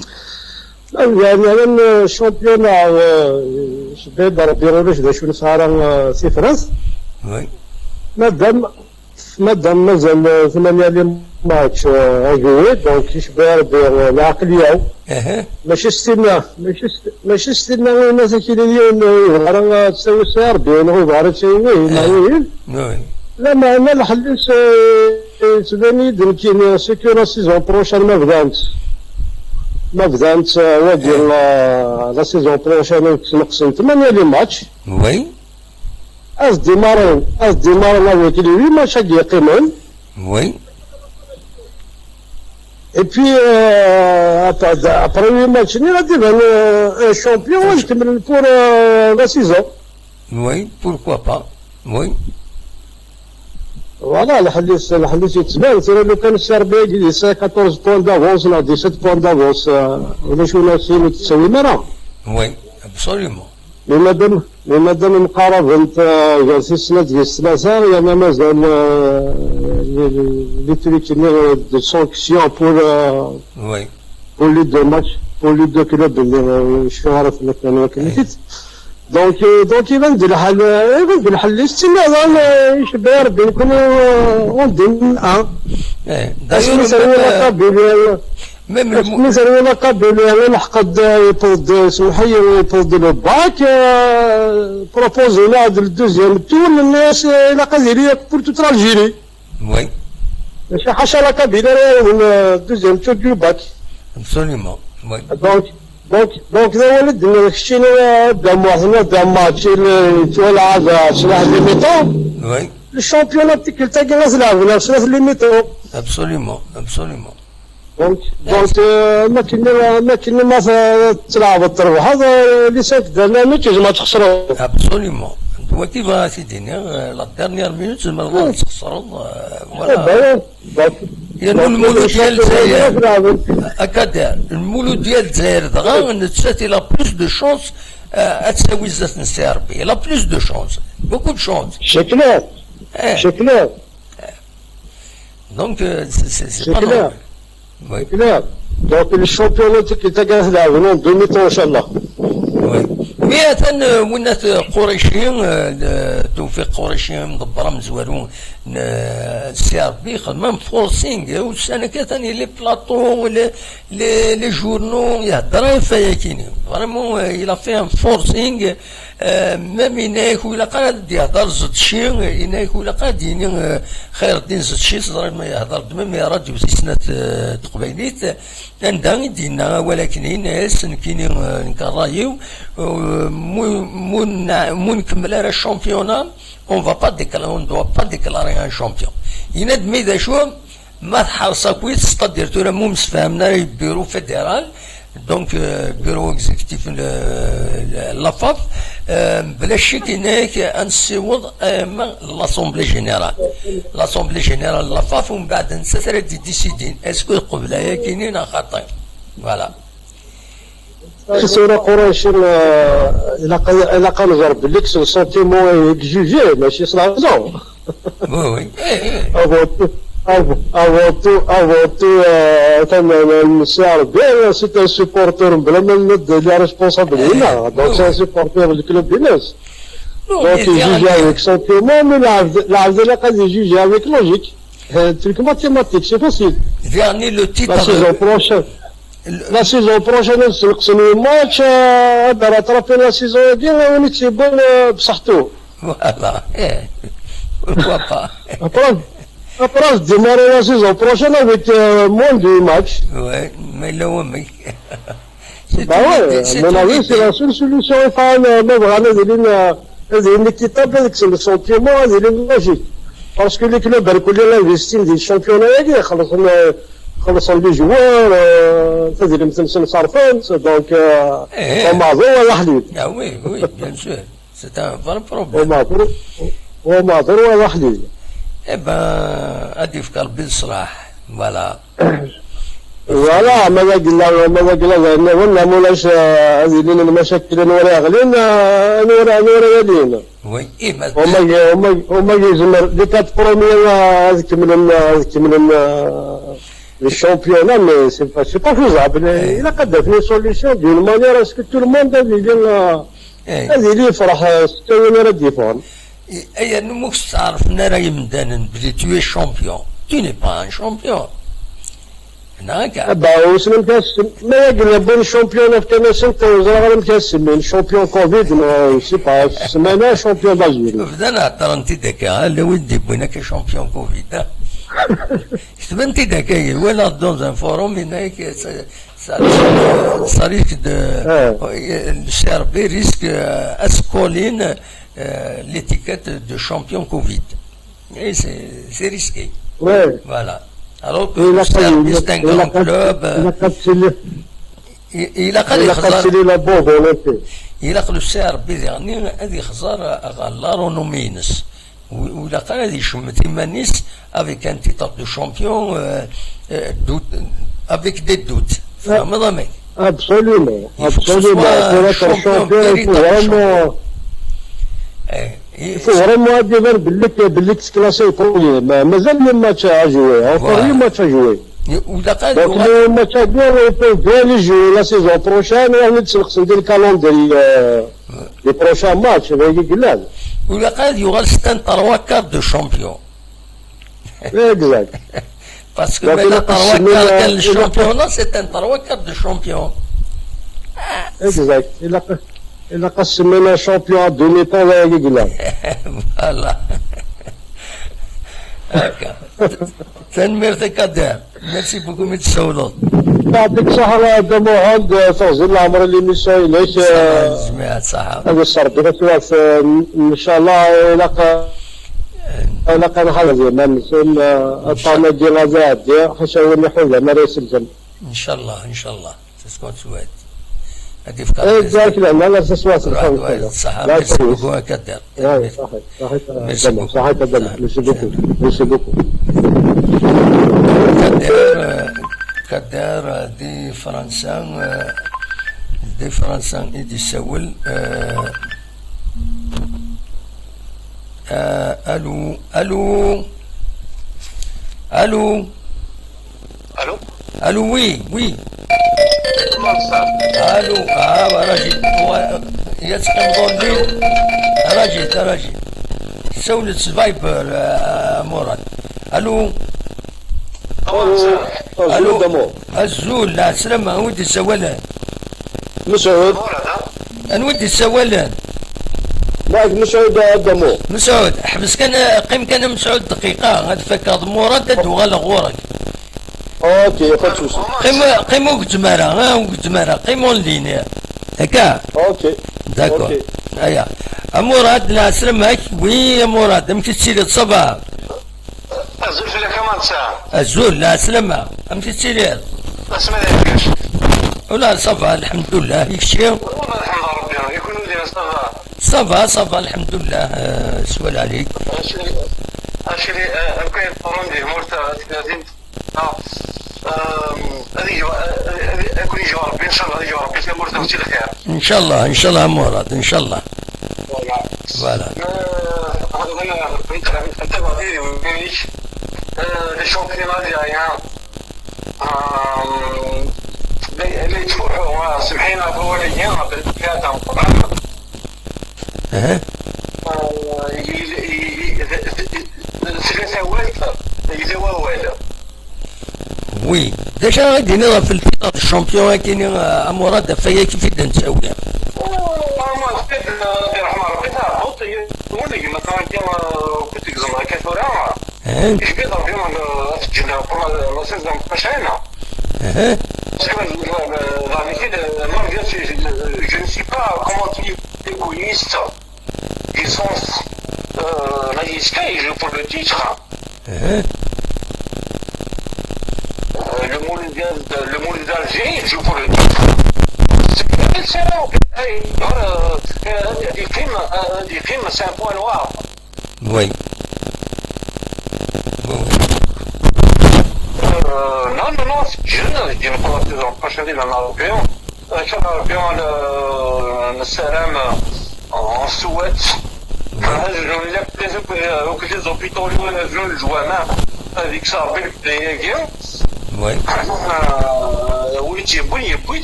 Speaker 4: يعني انا الشامبيونا شباب راه بيقولوا ذا شنو صار سي فرنسا
Speaker 1: وي
Speaker 4: مادام مازال 8 ماتش اجوي دونك يشبه بالعقليه
Speaker 1: اها
Speaker 4: ماشي استنى ماشي استنى الناس كيديروا راه تساوي سعر بينه وبعد شيء وين
Speaker 1: وي
Speaker 4: لا ما انا الحل سباني كاين سيكو لا سيزون بروشان ما بدات وديال لا سيزون بروشان تنقسم 8 لي ماتش
Speaker 1: وي
Speaker 4: از ديمارون لا ويكلي 8 ماتش يقيمون
Speaker 1: وي
Speaker 4: Et puis, après 8 matchs, il a dit un champion pour la saison.
Speaker 1: Oui, pourquoi pas. Oui.
Speaker 4: Voilà, الحديث يتبان ترى لو كان السربي يدير 14 بوان دافونس ولا 17 بوان دافونس ولا شو ناسين تسوي مرة.
Speaker 1: Oui, absolument.
Speaker 4: مادام مقاربة جالسين السنة ديال الثلاثة يعني مازال لي تريك دو سانكسيون
Speaker 1: Oui.
Speaker 4: pour les deux matchs, pour les deux clubs اللي شو عرف لك انا كنت دونك يبان الحل استنى يشبه ربي يكونوا وندين
Speaker 1: Même
Speaker 4: مثلا لقب الحقد يبود سمحي يبود لو باك بروبوزي لا الدوزيام تور للناس الى قادرين بور توت الجيري
Speaker 1: Oui,
Speaker 4: ماشي حاشا لقب الى الدوزيام تور دو باك
Speaker 1: absolument. Oui.
Speaker 4: دونك ذا ولد خشينا دام ماتش تولعب سلاح لي ميتون
Speaker 1: Oui,
Speaker 4: الشامبيونات تلقى ناس لعبوا سلاح لي ميتون
Speaker 1: absolument.
Speaker 4: دونك ما كنا ما تلعب التربح هذا اللي ساكت ما تجي ما تخسروا
Speaker 1: Absolument. دلوقتي بغا سيدي لا ديرنيير مينوت ما تخسروا فوالا يعني المولود ديال الجزائر هكا المولود ديال الجزائر دغا نتساتي لا بلوس دو شونس تساوي الزات نسي ربي لا بلوس دو شونس بوكو دو شونس
Speaker 4: شكلها
Speaker 1: دونك سي با
Speaker 4: شكلها
Speaker 1: وي
Speaker 4: كلاب دونك الشامبيونات اللي تلقى تلعبون دوميتون ان شاء الله
Speaker 1: وي مئة ونات قريشيين توفيق قريشي مدبرة مزوالون السي ربي خدمة فورسينغ والسنة كثاني لي بلاطو لي جورنو يهدر فيا كيني فريمون إلا فيها فورسينغ مام ينايك ولا قاد يهدر زد شي ينايك ولا قاد يني خير الدين زد شي صدر ما يهدر دمام يا راجل في سنة تقبيليت عندها دينا ولكن هنا سن كيني نكرايو مو نكمل على الشامبيونا on doit pas déclarer un champion. ينادم إذا شو ما تحرصا كويس ستادير تونا مو مسفهمنا بيرو فيدرال دونك بيرو اكزيكتيف لافاف بلا شك هناك انسيوض لاسومبلي جينيرال لافاف ومن بعد نساتر دي ديسيدين اسكو قبلايا كاينين خاطئ فوالا
Speaker 4: سورة قريش إلا قالوا ضرب لك سنتيمون جوجي ماشي سلازون
Speaker 1: وي
Speaker 4: افوتو كان السعر بيان سيت ان سيبورتور بلا ما نمد لي ريسبونسابل هنا دونك سي ان سيبورتور الكلوب دي ناس دونك يجوجي افيك سنتيمون مي العبد لا قاد يجوجي افيك لوجيك تريك ماتيماتيك سي فاسيل
Speaker 1: يعني لو
Speaker 4: لا
Speaker 1: تيتر
Speaker 4: سيزون بروشين لا سيزون بروشين نقسموا الماتش دار ترابي لا سيزون ديال ونيتي بون بصحتو
Speaker 1: فوالا pourquoi pas
Speaker 4: Après, démarrer la saison prochaine avec moins de matchs.
Speaker 1: ouais mais là ouais
Speaker 4: Bah ouais, à mon avis, c'est la seule solution. Mais vraiment, c'est une équité avec le sentiment, c'est une logique. Parce que les clubs, ils investissent des championnats, خلصوا les joueurs, c'est-à-dire مثل صارفين, donc ومعذور ولا حليب.
Speaker 1: ah oui bien sûr c'est un vrai problème
Speaker 4: ومعذور ولا حليب.
Speaker 1: Eh ben, هذه في قلبي الصلاح. Voilà.
Speaker 4: فوالا ماذا قلنا ولا مولاش هذه لنا المشاكل نورا غلين نورا يدينا.
Speaker 1: Oui, et
Speaker 4: هما يزمر لي كات بروميير هذيك من الشامبيونا مي سي با فيزابل الا قد في سوليسيون دون مانيير اسكو تو الموند هذه اللي يفرح ستوين راه ديفون.
Speaker 1: اي نموك تعرف ان راهي مدانا بلي تو es champion. Tu n'es pas un champion. هناك.
Speaker 4: وسلم كاسم ما يقول بين الشامبيون في تنسن توزر غير مكاسمين شامبيون كوفيد ما سي با سمعنا شامبيون دالجيري.
Speaker 1: بدنا ترى انت داك لو ودي بينك شامبيون كوفيد. انت داك ولا دون ان فوروم هناك ça risque de servir risque à scoller l'étiquette de champion Covid. Et c'est risqué.
Speaker 4: Ouais.
Speaker 1: Voilà. Alors que le Serbie c'est un grand club. Il a السيربي يعني هذه خسارة غالارو نومينس ولا قال هذه شمت مانيس avec un titre de champion avec des doutes. فاهم ضمك؟
Speaker 4: Absolument. Il faut vraiment admettre باللي تكلاسي يكون مازال لي ماتش اجوي encore لي ماتش اجوي.
Speaker 1: ودقائق
Speaker 4: دونك لي ماتش اجوي بيان يجوي لا سيزون بروشان يعني تسلخ ندير الكالندري لي بروشان ماتش هذا قلال.
Speaker 1: ودقائق يغال ستان 3 كارت دو شامبيون.
Speaker 4: Exact.
Speaker 1: Parce que maintenant 3 quarts كان الشامبيون c'est un 3 quarts de champion.
Speaker 4: Exact. Il a قسمنا شامبيون دوني طون هذا قلال.
Speaker 1: Voilà. هكا. تنميرتك قدام. ميرسي بوكو من السولات.
Speaker 4: يعطيك الصحة دمو عند فوزي العمر اللي مشى ليش
Speaker 1: جميع الصحة.
Speaker 4: هذا الصرد ان شاء الله لقى نحل زمان نسول الطعمة ديال هذا ديال حشاوني حولها ما ريسلزم.
Speaker 1: ان شاء الله تسكون سواد. هذه في
Speaker 4: ايه ذاك لا تسوات
Speaker 1: الصحة. ميرسي بوكو كدار.
Speaker 4: صحيح ميرسي بوكو.
Speaker 1: كدار دي فرنسا يدي سول الو الو الو الو وي الو راجل يسكن ظلي راجل سولة فايبر مراد. الو الزول لا سلامة ودي السوالان
Speaker 4: مسعود
Speaker 1: انا ودي السوالان
Speaker 4: معك مسعود
Speaker 1: حبس كان مسعود دقيقة غاد فكر مراد وغالا غورك.
Speaker 4: اوكي فتوش
Speaker 1: قيم وقتمارا قيم اونلاين هكا.
Speaker 4: اوكي
Speaker 1: داكور ايا مراد لا سلامك وي مراد مشيت تسيري الصباح
Speaker 5: الزول فينا كمان ساعة.
Speaker 1: الزول لا سلامة مشيت تسيري
Speaker 5: بس ما ذاكرش
Speaker 1: ولا صفا الحمد لله يكشي
Speaker 5: والله الحمد لله ربنا يكون ولدنا
Speaker 1: صفا الحمد لله. سؤال عليك
Speaker 5: اشري كاين طوندي مورتا 30 هذه يكون يجي ربي ان شاء الله يجي ربي في مورتا وتي الخير
Speaker 1: ان شاء الله مراد ان شاء الله. فوالا
Speaker 5: انت غادي وينيك لي شامبيون ديالنا اللي تفوحوا سمحينا فواليين بالكاتا طبعا ثلاثة والد يزوال
Speaker 1: وي ديجا غادي نضرب في الفطر الشامبيون كاين مراد فيا كيف نساويها.
Speaker 5: ما كنت رحمة ربي تعرفوا ولي مثلا كنت زعما كثورة ايش بيضرب فيهم الجنة لا سيزون مشينا parce que la métier malgré je ne sais pas comment tu es égoïste ils sont la ISK ils jouent pour le titre le monde d'Alger joue pour le titre c'est un point noir.
Speaker 1: Oui.
Speaker 5: Non, c'est jeune, je dirais pour la saison prochaine, il en a européen. كان européen السلام en Suède. وكل الزوبيتو اللي نزلوا الجوامع هذيك صافي البداية
Speaker 1: وي
Speaker 5: ويجيبوا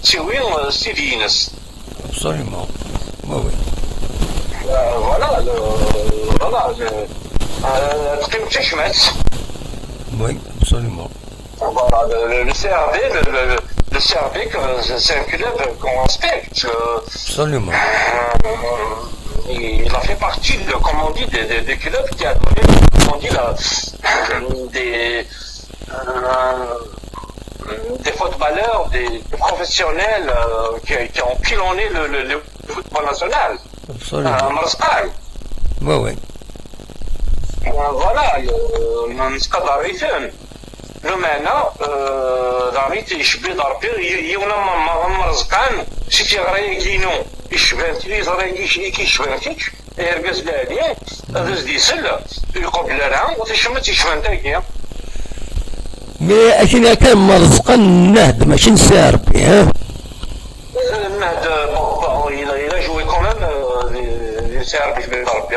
Speaker 5: تسوي سيدي ينس.
Speaker 1: Absolument. Oui.
Speaker 5: Voilà, تقييم تشمت.
Speaker 1: Oui, absolument.
Speaker 5: Voilà, le CRB, le CRB, c'est un club qu'on respecte.
Speaker 1: Absolument.
Speaker 5: Il a fait partie, comme on dit, des clubs qui a donné, comme on dit, des footballeurs, des professionnels qui ont pilonné le football national.
Speaker 1: Absolument.
Speaker 5: Marseille.
Speaker 1: Oui.
Speaker 5: Voilà, نسقط عريفين لو معنا داريت يشبه ضربي يونا مرزقان سيتي غرايا كينو يشبه تلي زرايا كيشبه كيش يرقص لهادي هذا ديسل يقبل لها وتشمت تيشبه تاكيا
Speaker 1: مي أكيد كان مرزقا نهد ماشي نساربي ها
Speaker 5: نهد إلا جوي كومام ساربي بالضربي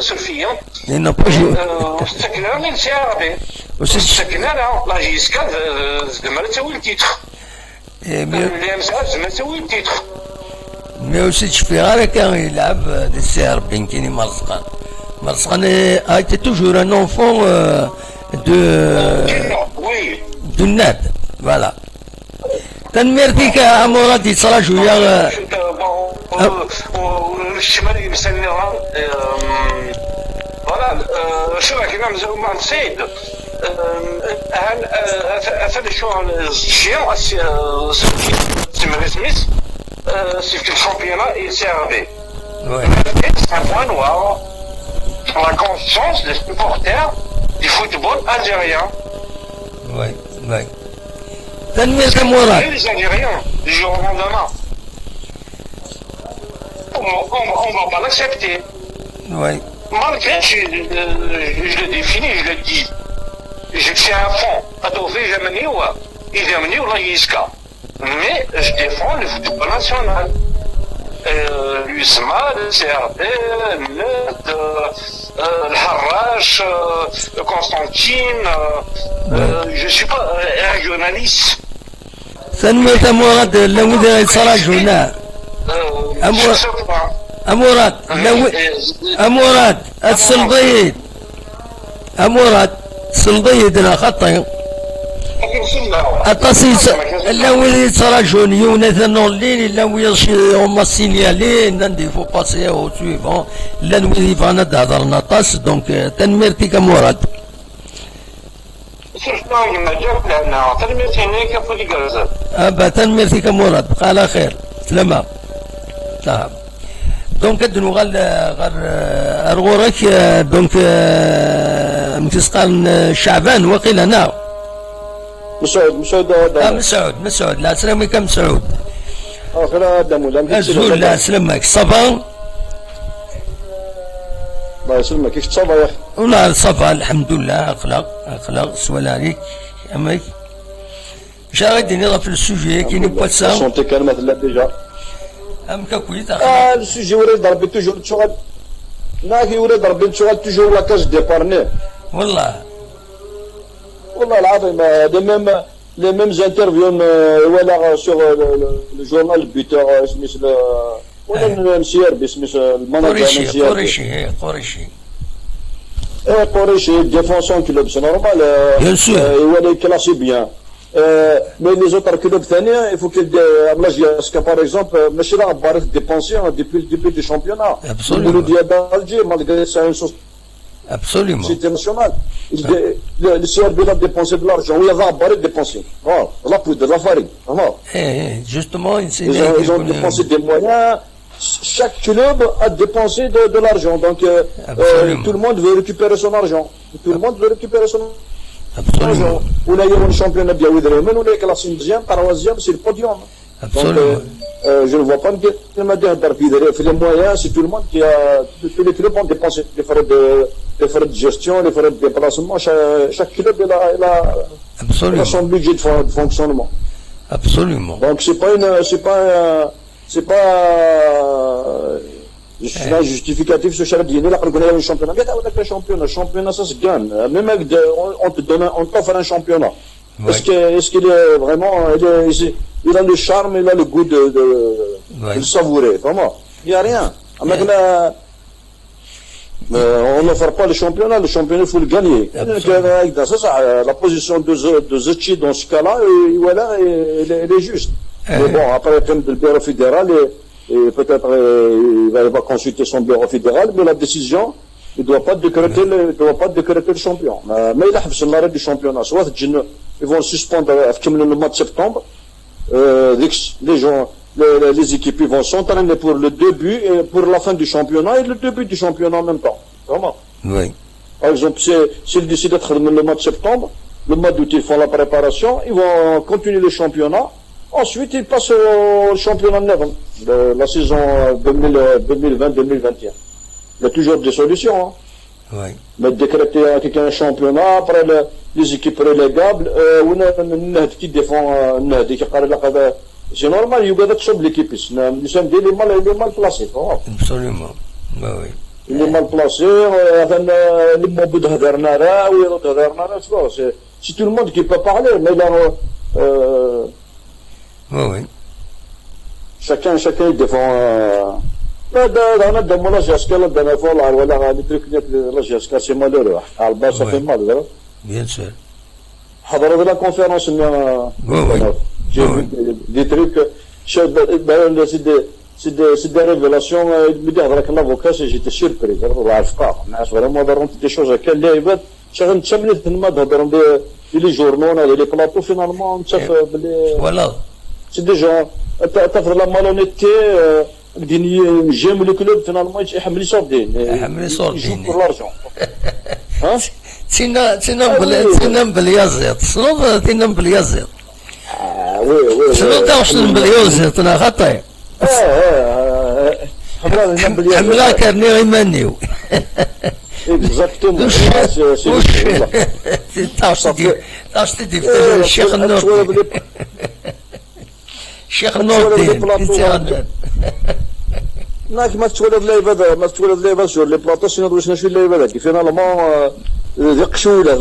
Speaker 5: سلفيا
Speaker 1: لأنه باجي
Speaker 5: استكنا من ساربي استكنا لا جيسكا زدما تسوي التيتر اللي مساعد زدما تسوي التيتر
Speaker 1: مي وسي تشفي غير كان يلعب السير بين كيني مرزقان a été toujours un enfant de Nad, voilà. تنميرتي كأمورات يتصرى شوية
Speaker 5: والشمال يمسلنا فوالا شو كنا مزال ما نسيت هذا شو الشيء سميت c'est que le championnat est servi. C'est un point noir pour la conscience des supporters du football algérien.
Speaker 1: Oui. تنميرتي مراد.
Speaker 5: Les Algériens, du jour au lendemain. On va pas l'accepter.
Speaker 1: Oui.
Speaker 5: Malgré, je le définis, je le dis. C'est un fond. Il est venu au Laïska. Mais je défends le football national. L'USMA, le CRB, le Harrach, Constantine. Je ne suis pas un journaliste.
Speaker 1: تنميرتي مراد لو داير صراحة هنا. أمورات السلطيد أنا خطي التصيص لو يتصرى جونيو نثنو الليل لو يشي هما السينيالين ندي فو باسي او سويفون لا نويدي فانا تهضرنا طاس دونك تنميرتي كموراد تنميرتي كموراد بقى على خير سلامة نعم دونك ادنو غير ارغورك دونك متسقان شعبان وقيل انا مسعود لا سلامك مسعود ازول لا سلامك صبا
Speaker 4: الله يسلمك كيف تصبى يا اخي
Speaker 1: والله صبا الحمد لله اخلاق سوال عليك امك اش غادي نضرب في السوجي كاين بواتسا
Speaker 4: سونتي كلمه لا ديجا
Speaker 1: امك كويس
Speaker 4: السوجي وري ضربي توجور شغل ناكي وري ضربي شغل توجور لا كاش ديبارني
Speaker 1: والله
Speaker 4: العظيم les mêmes interviews ولا sur le journal buteur سميت ولا السير باسم المانجر قريشي défensant club c'est normal ولا كلاسي bien mais les autres clubs ثانيين il faut qu'il Mlagiaska par exemple ماشي راه بارك ديبونسي depuis le début du championnat le d'Alger malgré ça une
Speaker 1: Absolument.
Speaker 4: C'était national. Le CRB a dépensé de l'argent. Il y avait un baril dépensé. La poudre, la farine.
Speaker 1: Justement,
Speaker 4: ils ont dépensé des moyens. Chaque club a dépensé de l'argent. Donc, tout le monde veut récupérer son argent. Tout le monde veut récupérer son argent. On a eu un championnat bien. On a classé 2e, 3e, c'est le podium.
Speaker 1: Absolument.
Speaker 4: Je ne vois pas les moyens, c'est tout le monde tous les clubs ont dépensé les frais de gestion, les frais de déplacement. Chaque club a son budget de fonctionnement.
Speaker 1: Absolument.
Speaker 4: Donc c'est pas un justificatif ce charabien. Là, on connaît le championnat. Bien le championnat, ça se gagne. Même on t'offre un championnat. Ouais. Est-ce qu'il est vraiment, il a le charme, il a le goût de le savourer, vraiment. Il n'y a rien. On n'offre pas le championnat, il faut le gagner. La position de Zetchi dans ce cas-là, voilà, elle est juste. Mais bon, après, comme le bureau fédéral, et peut-être il va consulter son bureau fédéral, mais la décision, il ne doit pas décréter le champion. Mais il a fait l'arrêt du championnat. Soit ils vont suspendre le mois de septembre. Les équipes vont s'entraîner pour le début et pour la fin du championnat et le début du championnat en même temps. Vraiment.
Speaker 1: Oui.
Speaker 4: Par exemple, s'ils décident d'être le mois de septembre, le mois d'août ils font la préparation, ils vont continuer le championnat. Ensuite, ils passent au championnat neuf, la saison 2020-2021. Il y a toujours des solutions. Hein.
Speaker 1: Oui.
Speaker 4: Mais décréter un championnat, après les équipes relégables, qui défend, c'est normal, il y a des l'équipe. Nous sommes mal placés.
Speaker 1: Absolument. Oui, oui.
Speaker 4: Il est mal placé, c'est tout le monde qui peut parler, mais là,
Speaker 1: oui, oui.
Speaker 4: Chacun il défend. C'est malheureux. Ça fait mal.
Speaker 1: Bien sûr.
Speaker 4: De la conférence, j'ai vu des trucs. C'est des révélations. Il me dit avec l'avocat, j'étais surpris. Vraiment, des choses à quel niveau. Les journaux, les plateaux, finalement,
Speaker 1: voilà.
Speaker 4: C'est des gens. Tu as la malhonnêteté. J'aime le club, finalement, ils jouent pour l'argent.
Speaker 1: تنام باليازيط تنام باليازيط
Speaker 4: وي
Speaker 1: شنو تعرف باليازيط انا خطي حملا كرني غيمانيو
Speaker 4: اكزاكتومون
Speaker 1: تعرف تدي الشيخ النور الشيخ النور
Speaker 4: ما تولد لعيبه sur les plateaux sinon واش نشوي اللعيبه كي فينالمون قشوله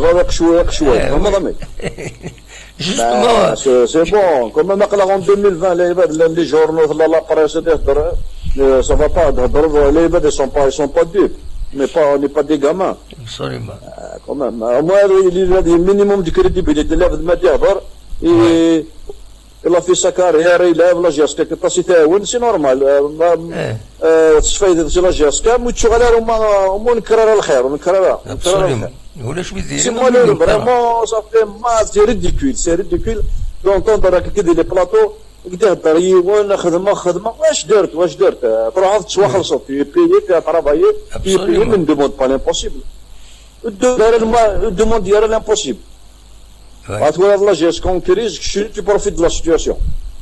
Speaker 4: هما ضمي سي بون كوم نقلا en 2020 لعيبه لي جورنو لا بريس تهضر ça va pas تهضر لعيبه ils sont pas dupes mais on n'est pas des gamins
Speaker 1: absolument
Speaker 4: quand même moi il a des minimum de crédibilité là ما يهضر il a fait sa carrière, il a la GSK, c'est normal. تستفيد la GSK, mais tu vas aller au نكرر الخير ونكررها. C'est malheureux, vraiment, ça fait mal, c'est ridicule d'entendre كده les plateaux يقدر يقول خدمة واش درت تروح تسوى خلصت يبيك ترافايي يبيك من demande pas l'impossible. demande ديال l'impossible. Voilà, là, j'ai ce crise, tu profites de la situation.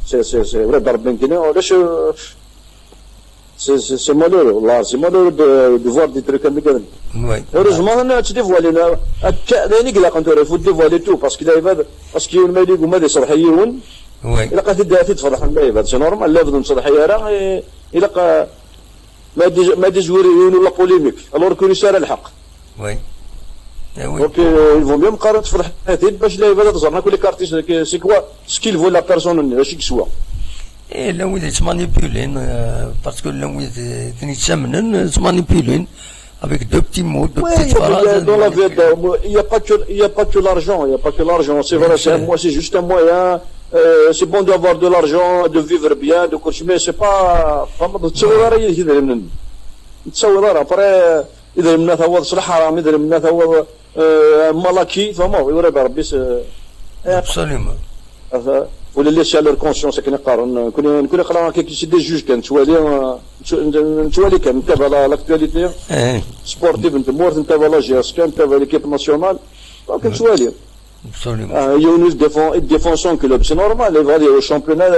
Speaker 4: C'est vrai, c'est malheureux, là, c'est malheureux de voir des trucs comme ça. Heureusement, tu dévoiles, il faut dévoiler tout, parce qu'il y a des صلاحيون, il a تتفضح المعيبات, c'est normal, لا بدون صلاحية, il a ما يدزور يقولوا لا بوليميك, alors que يسار الحق. Donc ils vont bien me carrer في الحياة باش لا يبدا تزرنا كل كارتيست سي كوا سكيل فو لا بيرسون اش كسوا
Speaker 1: ايه لا ويد تمانيبيولين باسكو لا ويد تنيتسامنن تمانيبيولين avec deux petits mots, deux petites phrases.
Speaker 4: Dans la vie, il n'y a pas que l'argent, c'est vrai, c'est juste un moyen, c'est bon d'avoir de l'argent, de vivre bien, de consommer, c'est pas, après, إذا من هو صلاح حرام إذا من هو ملاكي فما يورب ربي
Speaker 1: absolument
Speaker 4: ولا اللي شال الكونسيونس كنا قارن كنا قرا كي سي دي جوج كان توالي كان نتابع لاكtualité سبورتيف نتابع لا جي اس كان نتابع ليكيب ناسيونال دونك توالي
Speaker 1: Absolument.
Speaker 6: Younes défend son club, c'est normal. Il va aller au championnat,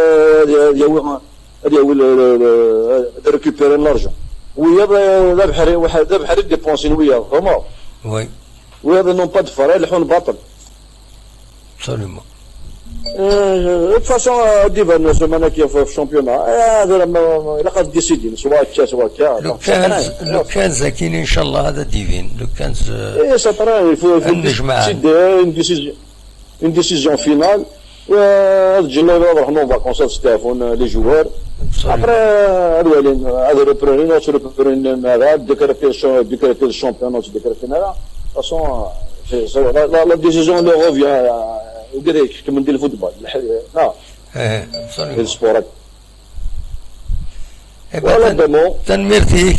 Speaker 6: de récupérer l'argent. ويا ذا بحري ديبونسين ويا هما.
Speaker 1: Oui.
Speaker 6: وهذا نون با دو فرا يلحون باطل.
Speaker 1: Absolument.
Speaker 6: De toute façon ديفان السمانه كيف في الشامبيونا هذا لما الا قد ديسيدي سواء كا
Speaker 1: لو كان زكين ان شاء الله هذا ديفين لو كان
Speaker 6: ايه سطرا يفو une décision finale وتجينا نروح نو فاكونس ستافون لي جوار après الوالين هذا ريبرين هذا ديكريتي الشامبيون ديكريتي هذا de toute façon la décision leur revient وقريك كما ندير الفوتبول السبورت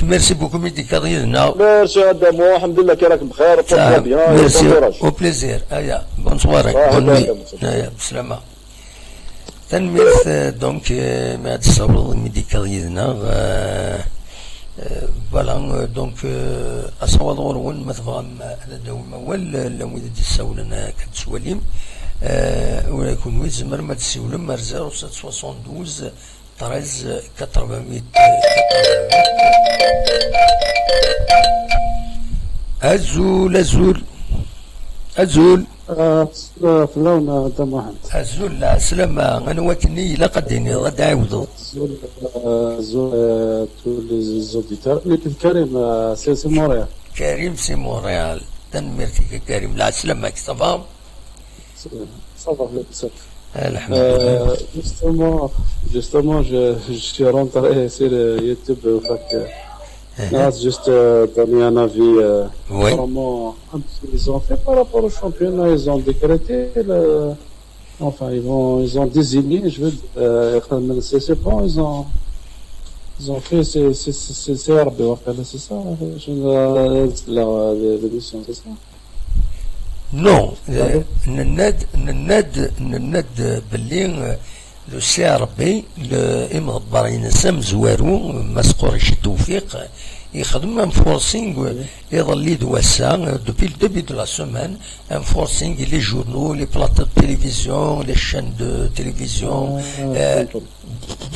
Speaker 1: ميرسي بوكو ميدي كاريزنا
Speaker 6: ميرسي ادمو الحمد لله كي راك بخير
Speaker 1: ميرسي او بليزير ايا بونسوار بسلامة تنميرث دونك ما تصور ميدي كاريزنا فوالا دونك اصوات غورون مثلا على دوما ولا ويد تسولنا كتسوليم ولا يكون ويزمر ما تسولم مرزا 772 13 400 أزول
Speaker 7: فلونا دم واحد
Speaker 1: أزول لا سلامة أنا وكني لا قديني غدا عاودوا
Speaker 7: أزول tous les auditeurs لكن كريم سي مونريال
Speaker 1: كريم سي مونريال تنميرتك كريم لا سلامة صافا
Speaker 7: صافا لاباس
Speaker 1: الحمد لله
Speaker 7: justement je suis rentré sur YouTube juste donner un avis vraiment un peu ils ont fait par rapport au championnat ils ont décrété enfin ils ont désigné je veux c'est bon ils ont fait c'est RB c'est ça l'émission c'est ça
Speaker 1: Non, نناد باللي لو سي ار بي الامغبر ينسم زوارو مسقور شي توفيق يخدم ان فورسينغ يظل دواسا دوبي الدبي دو لا سومان ان فورسينغ لي جورنو لي بلاطو دو تيليفزيون لي شان دو تيليفزيون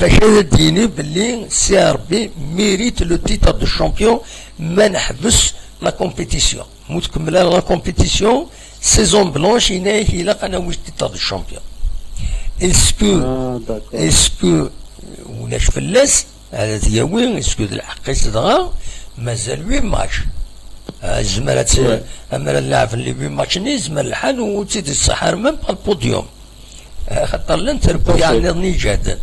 Speaker 1: باش يديني باللي سي ار بي ميريت لو تيتر دو شامبيون ما نحبس لا كومبيتيسيون متكمله لا كومبيتيسيون saison blanche il a un titre de champion. Est-ce que ولاش فلاس هذا دياوي اسكو الحق صدغا مازال 8 ماتش زمرات اما اللاعب اللي 8 ماتش زمر الحال وتزيد الصحار ميم با البوديوم خاطر لن تربو يعني نيجاد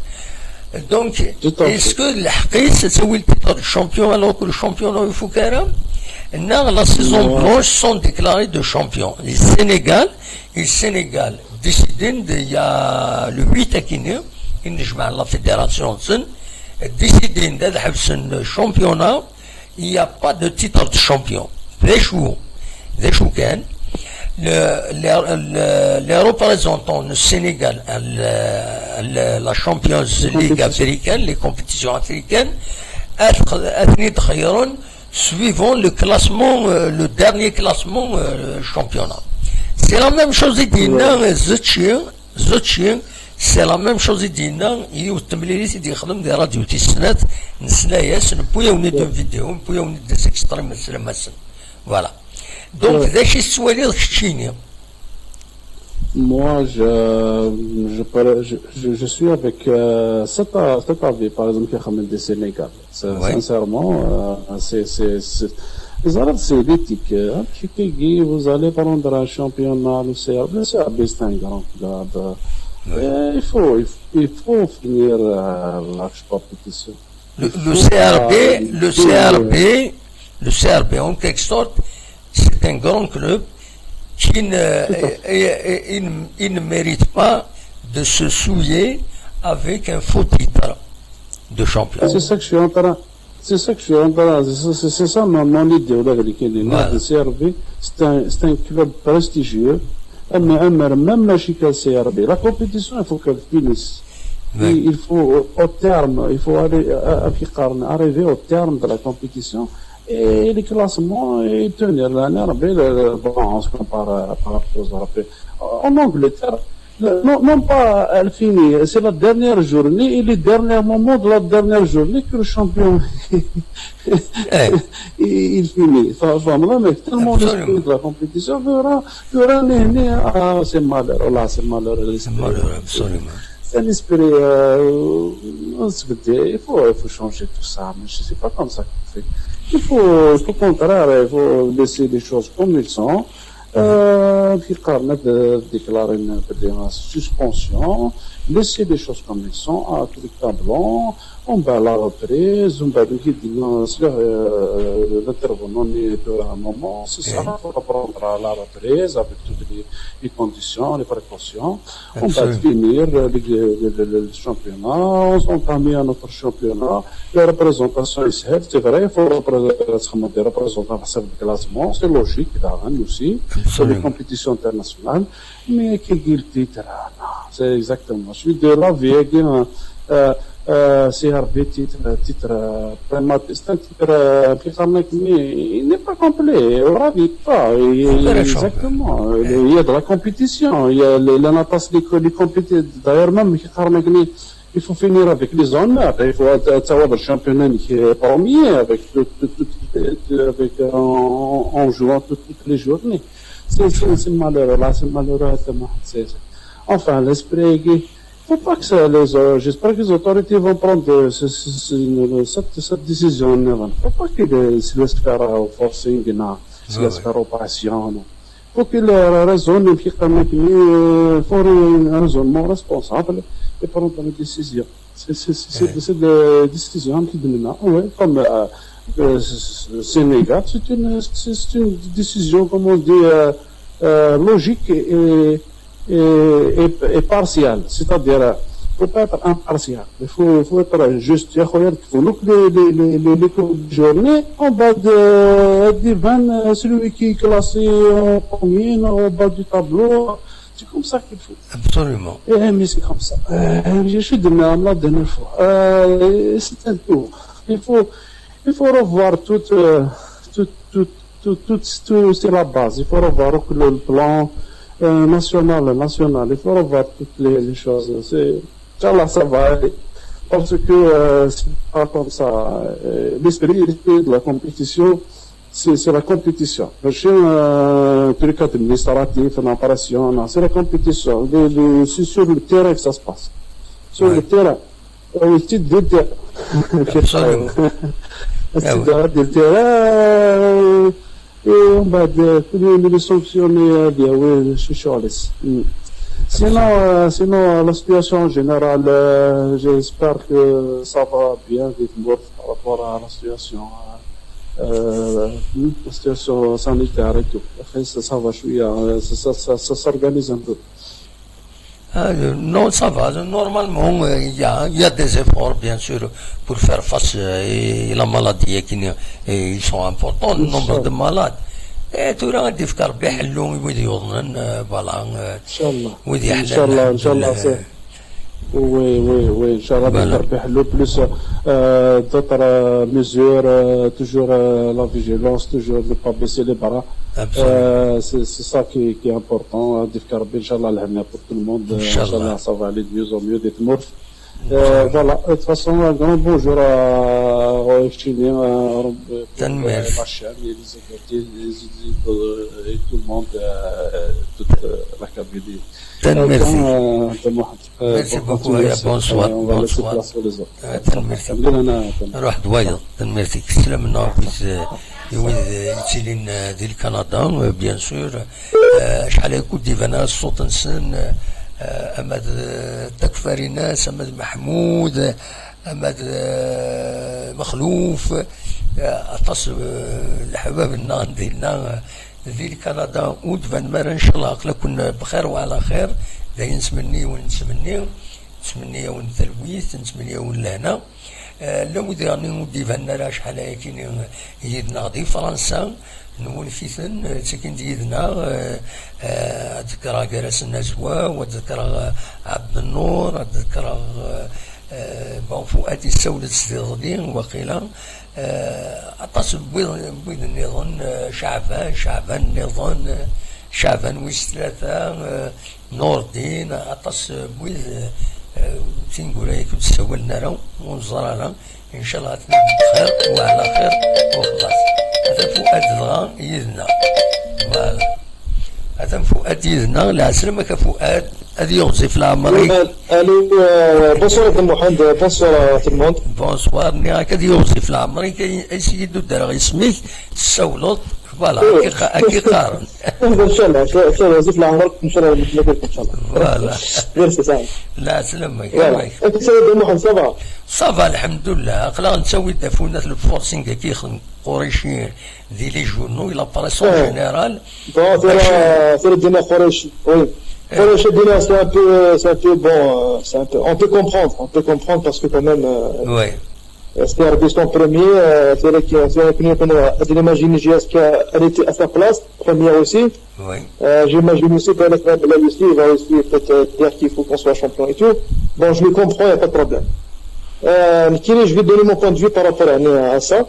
Speaker 1: دونك اسكو الحقيس تسوي التيتر دو شامبيون الوغ كو الشامبيون يفو كارا la saison blanche sont déclarés de champions. Le Sénégal décide, il y a le 8 Akine, la fédération décide de championnat, il n'y a pas de titre de champion. Les représentants du Sénégal à la Champions League africaine, les compétitions africaines, suivant le classement, le dernier classement championnat. C'est la même chose c'est la même chose il y a des radios tisnat نسلاياس نبويا وني دو فيديو نبويا وني دي اكستريم مسلماسن voilà donc ذا شي السوالي خشيني.
Speaker 7: Moi, je suis avec cet avis, par exemple, qui est Sénégal. Sincèrement, c'est l'éthique. Vous allez prendre un championnat, le CRB, c'est un grand club. Il faut finir la compétition.
Speaker 1: Le CRB, en quelque sorte, c'est un grand club qui ne mérite pas de se souiller avec un faux titre de champion.
Speaker 7: C'est ça que je suis en train, c'est ça mon idée. Le CRB, c'est un club prestigieux, même la CRB. La compétition, il faut qu'elle finisse. Il faut au terme, il faut arriver au terme de la compétition. et les classements et tenir l'année on se compare par rapport aux Européens. En Angleterre, non pas elle finit, c'est la dernière journée et les derniers moments de la dernière journée que le champion il finit. Mais tellement l'esprit de la compétition, il y aura c'est malheureux, c'est malheureux.
Speaker 1: C'est malheureux, absolument.
Speaker 7: C'est un esprit, il faut changer tout ça, mais je ne sais pas comme ça qu'on fait. Il faut, au contraire, il faut laisser les choses comme elles sont. Puis déclarer une suspension, laisser les choses comme elles sont, à tout le tableau, on va la reprise, on va l'intervenant à un moment, c'est ça, il faut reprendre la reprise avec toutes les conditions, les précautions, on va finir le championnat, on va mis à notre championnat, la représentation est c'est vrai, il faut représenter des représentants de classement, c'est logique, aussi, sur les compétitions internationales, mais qui est le titre, c'est exactement, je suis de la vieille, CRB titre c'est un titre il n'est pas complet, on ne pas. Exactement. Il y a de la compétition, il y a la natation, les compétitions. D'ailleurs, même il faut finir avec les honneurs, il faut avoir le championnat qui est premier avec en jouant toutes les journées. C'est malheureux, là, c'est malheureux. Enfin, l'esprit faut pas que ça j'espère que les autorités vont prendre cette décision. Faut pas qu'ils se laissent faire au forcing, se laissent faire opération. Faut qu'ils raisonnent, qu'il faut un raisonnement responsable et prendre une décision. C'est des décisions qui donnent, comme Sénégal, c'est une décision, comme on dit, logique et partial, c'est-à-dire, il ne faut pas être impartial, il faut être juste. Il faut les journées, on va de 20, celui qui est classé en premier, au bas du tableau, c'est comme ça qu'il faut.
Speaker 1: Absolument.
Speaker 7: Mais c'est comme ça. Je suis de même la dernière fois. C'est un tour. Il faut revoir tout, c'est la base. Il faut revoir le plan national, il faut revoir toutes les choses. Inch'Allah, ça va aller. Parce que c'est pas comme ça. L'esprit de la compétition, c'est la compétition. Le chien, tous les cas administratifs, l'opération, c'est la compétition. C'est sur le terrain que ça se passe. Sur le terrain. Le titre de terrain. Le terrain. Et on va les sanctionner bien, oui, je suis Charles. Sinon, la situation générale, j'espère que ça va bien vite par rapport à la situation sanitaire et tout. Après, ça va jouer, ça s'organise un peu.
Speaker 1: Non, ça va. Normalement, il y a des efforts, bien sûr, pour faire face à la maladie ils sont importants, le nombre de malades. Et tout le monde dit que
Speaker 7: oui, Inch'Allah, le plus d'autres mesures, toujours la vigilance, toujours ne pas baisser les bras. C'est ça qui est important. Inch'Allah, pour tout le monde. Inch'Allah, ça va aller de mieux en mieux d'être mort. Voilà, de toute façon, un grand bonjour aux Chiliens, la chaîne, et tout le monde, toute la cabine.
Speaker 1: Merci beaucoup, bonsoir. روح دوايا merci. سلامنا يتسلين ديال كندا بيان سور شحال يكون ديفانا الصوت نسن أماد تكفاري ناس أماد محمود أماد مخلوف أتصل الحباب النار ديالنا ديال كندا ودفن مرة إن شاء الله كنا بخير وعلى خير داين نتمني ونتلويث نتمني لهنا لابد أن نديفنا راه شحال هاكين يدنا غادي فرنسا نقول فيثن ساكن ديدنا أذكر جالس النزوة وأذكر عبد النور أذكر بون فؤاد يستولد استغلين وقيلا عطاس بويض النظام شعبان نظام شعبان ويس ثلاثة نور الدين عطاس بويض تنقول هيك تسول لنا ونزرنا ان شاء الله بخير وعلى خير وخلاص. هذا فؤاد دغا يدنا فوالا هذا فؤاد يدنا لا سلامك فؤاد هذه يوصف العمري.
Speaker 8: الو بونسوار محمد بونسوار tout le monde.
Speaker 1: بونسوار نياك هذه يوصف العمري كي سيدو دار اسمك تسولط فوالا كي قارن.
Speaker 8: ان شاء الله يوصف العمرك ان شاء الله نتلاقى ان شاء الله.
Speaker 1: فوالا
Speaker 8: ميرسي سعيد.
Speaker 1: لا سلامك.
Speaker 8: انت سيد محمد صافا.
Speaker 1: صافا الحمد لله. قلا نسوي دافونات الفورسينغ كيخدم قريشيين دي لي جورنو الى باريسون جينيرال.
Speaker 8: سير دينا قريشي وي. قريش دينا c'est un peu bon, on peut comprendre parce que quand même
Speaker 1: oui.
Speaker 8: C'était Arbiston premier, c'est là qui j'imagine GSK elle était à sa place, première aussi.
Speaker 1: Oui.
Speaker 8: J'imagine aussi que la Russie va aussi peut-être dire qu'il faut qu'on soit champion et tout. Bon, je le comprends, il n'y a pas de problème. Je vais donner mon point de vue par rapport à ça.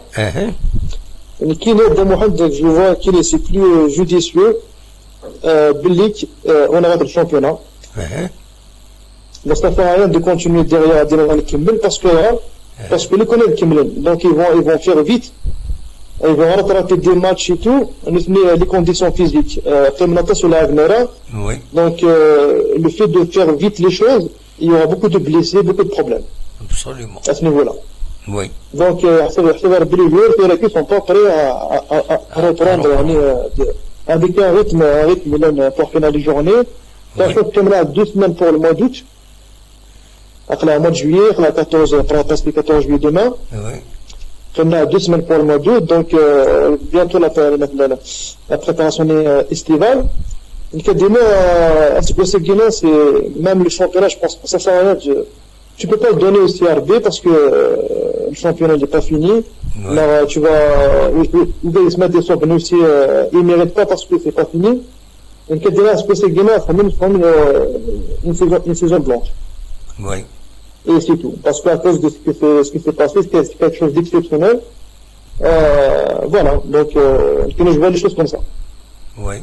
Speaker 8: Je vois qu'il est plus judicieux. Belgique, on arrête le championnat. Donc ça ne fait rien de continuer derrière le Kimmel parce que les collègues Kimmel, donc ils vont faire vite, ils vont rattraper des matchs et tout, les conditions physiques, sur la Agmera.
Speaker 1: Oui.
Speaker 8: Donc le fait de faire vite les choses, il y aura beaucoup de blessés, beaucoup de problèmes.
Speaker 1: Absolument.
Speaker 8: À ce niveau-là.
Speaker 1: Oui.
Speaker 8: Donc les joueurs qui sont pas prêts à reprendre avec un rythme pour finir les journées. Ça fait comme là 2 semaines pour le mois d'août. Après le mois de juillet, la 14 juillet demain.
Speaker 1: Oui.
Speaker 8: On a 2 semaines pour le mois d'août, donc bientôt la préparation estivale. Donc c'est même le championnat, je pense que ça sert à rien. Tu peux pas le donner au CRB parce que le championnat n'est pas fini.
Speaker 1: Ouais.
Speaker 8: Alors tu vas ils se mettent des sortes aussi ils méritent pas parce que c'est pas fini. Donc c'est une saison blanche.
Speaker 1: Oui.
Speaker 8: Et c'est tout. Parce qu'à cause de ce qui s'est passé, c'est quelque chose d'exceptionnel. Voilà. Donc je vois les choses comme ça.
Speaker 1: Oui.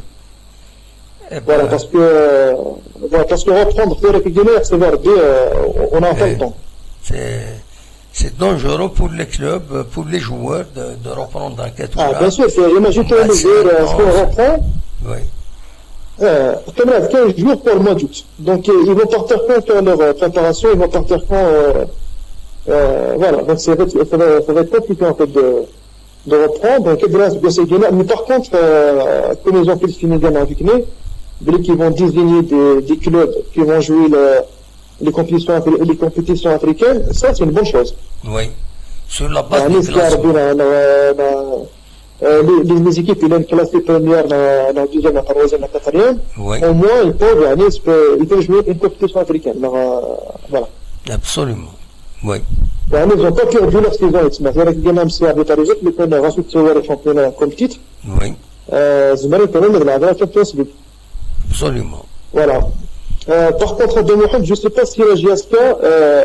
Speaker 8: Voilà, parce que reprendre les Guinéens, c'est vers on a pas le temps.
Speaker 1: C'est dangereux pour les clubs, pour les joueurs de reprendre un categorie.
Speaker 8: Ah, bien sûr, imagine-toi les joueurs, ce qu'on reprend.
Speaker 1: Oui.
Speaker 8: Comme là, 15 jours pour le mois d'août. Donc, ils vont partir quand faire leur préparation, ils vont partir quand, voilà. Donc, ça va être compliqué, en fait, de reprendre. Donc, mais par contre, comme ils ont fait le Sénégal en Guinée, qui vont désigner des clubs qui vont jouer les compétitions africaines, ça c'est une bonne chose.
Speaker 1: Oui. Sur la base du
Speaker 8: les équipes qui sont classées première, la deuxième, la troisième, la quatrième,
Speaker 1: oui.
Speaker 8: Au moins ils peuvent jouer une compétition africaine. Voilà.
Speaker 1: Absolument. Oui.
Speaker 8: Ils n'ont pas perdu leur saison. C'est-à-dire qu'il y a même si avec les autres, ils ont ensuite sauvé le championnat comme titre.
Speaker 1: Oui.
Speaker 8: Zumari quand même de la Champions League.
Speaker 1: Absolument.
Speaker 8: Voilà. Par contre, de Mohamed, je ne sais pas si la GSK,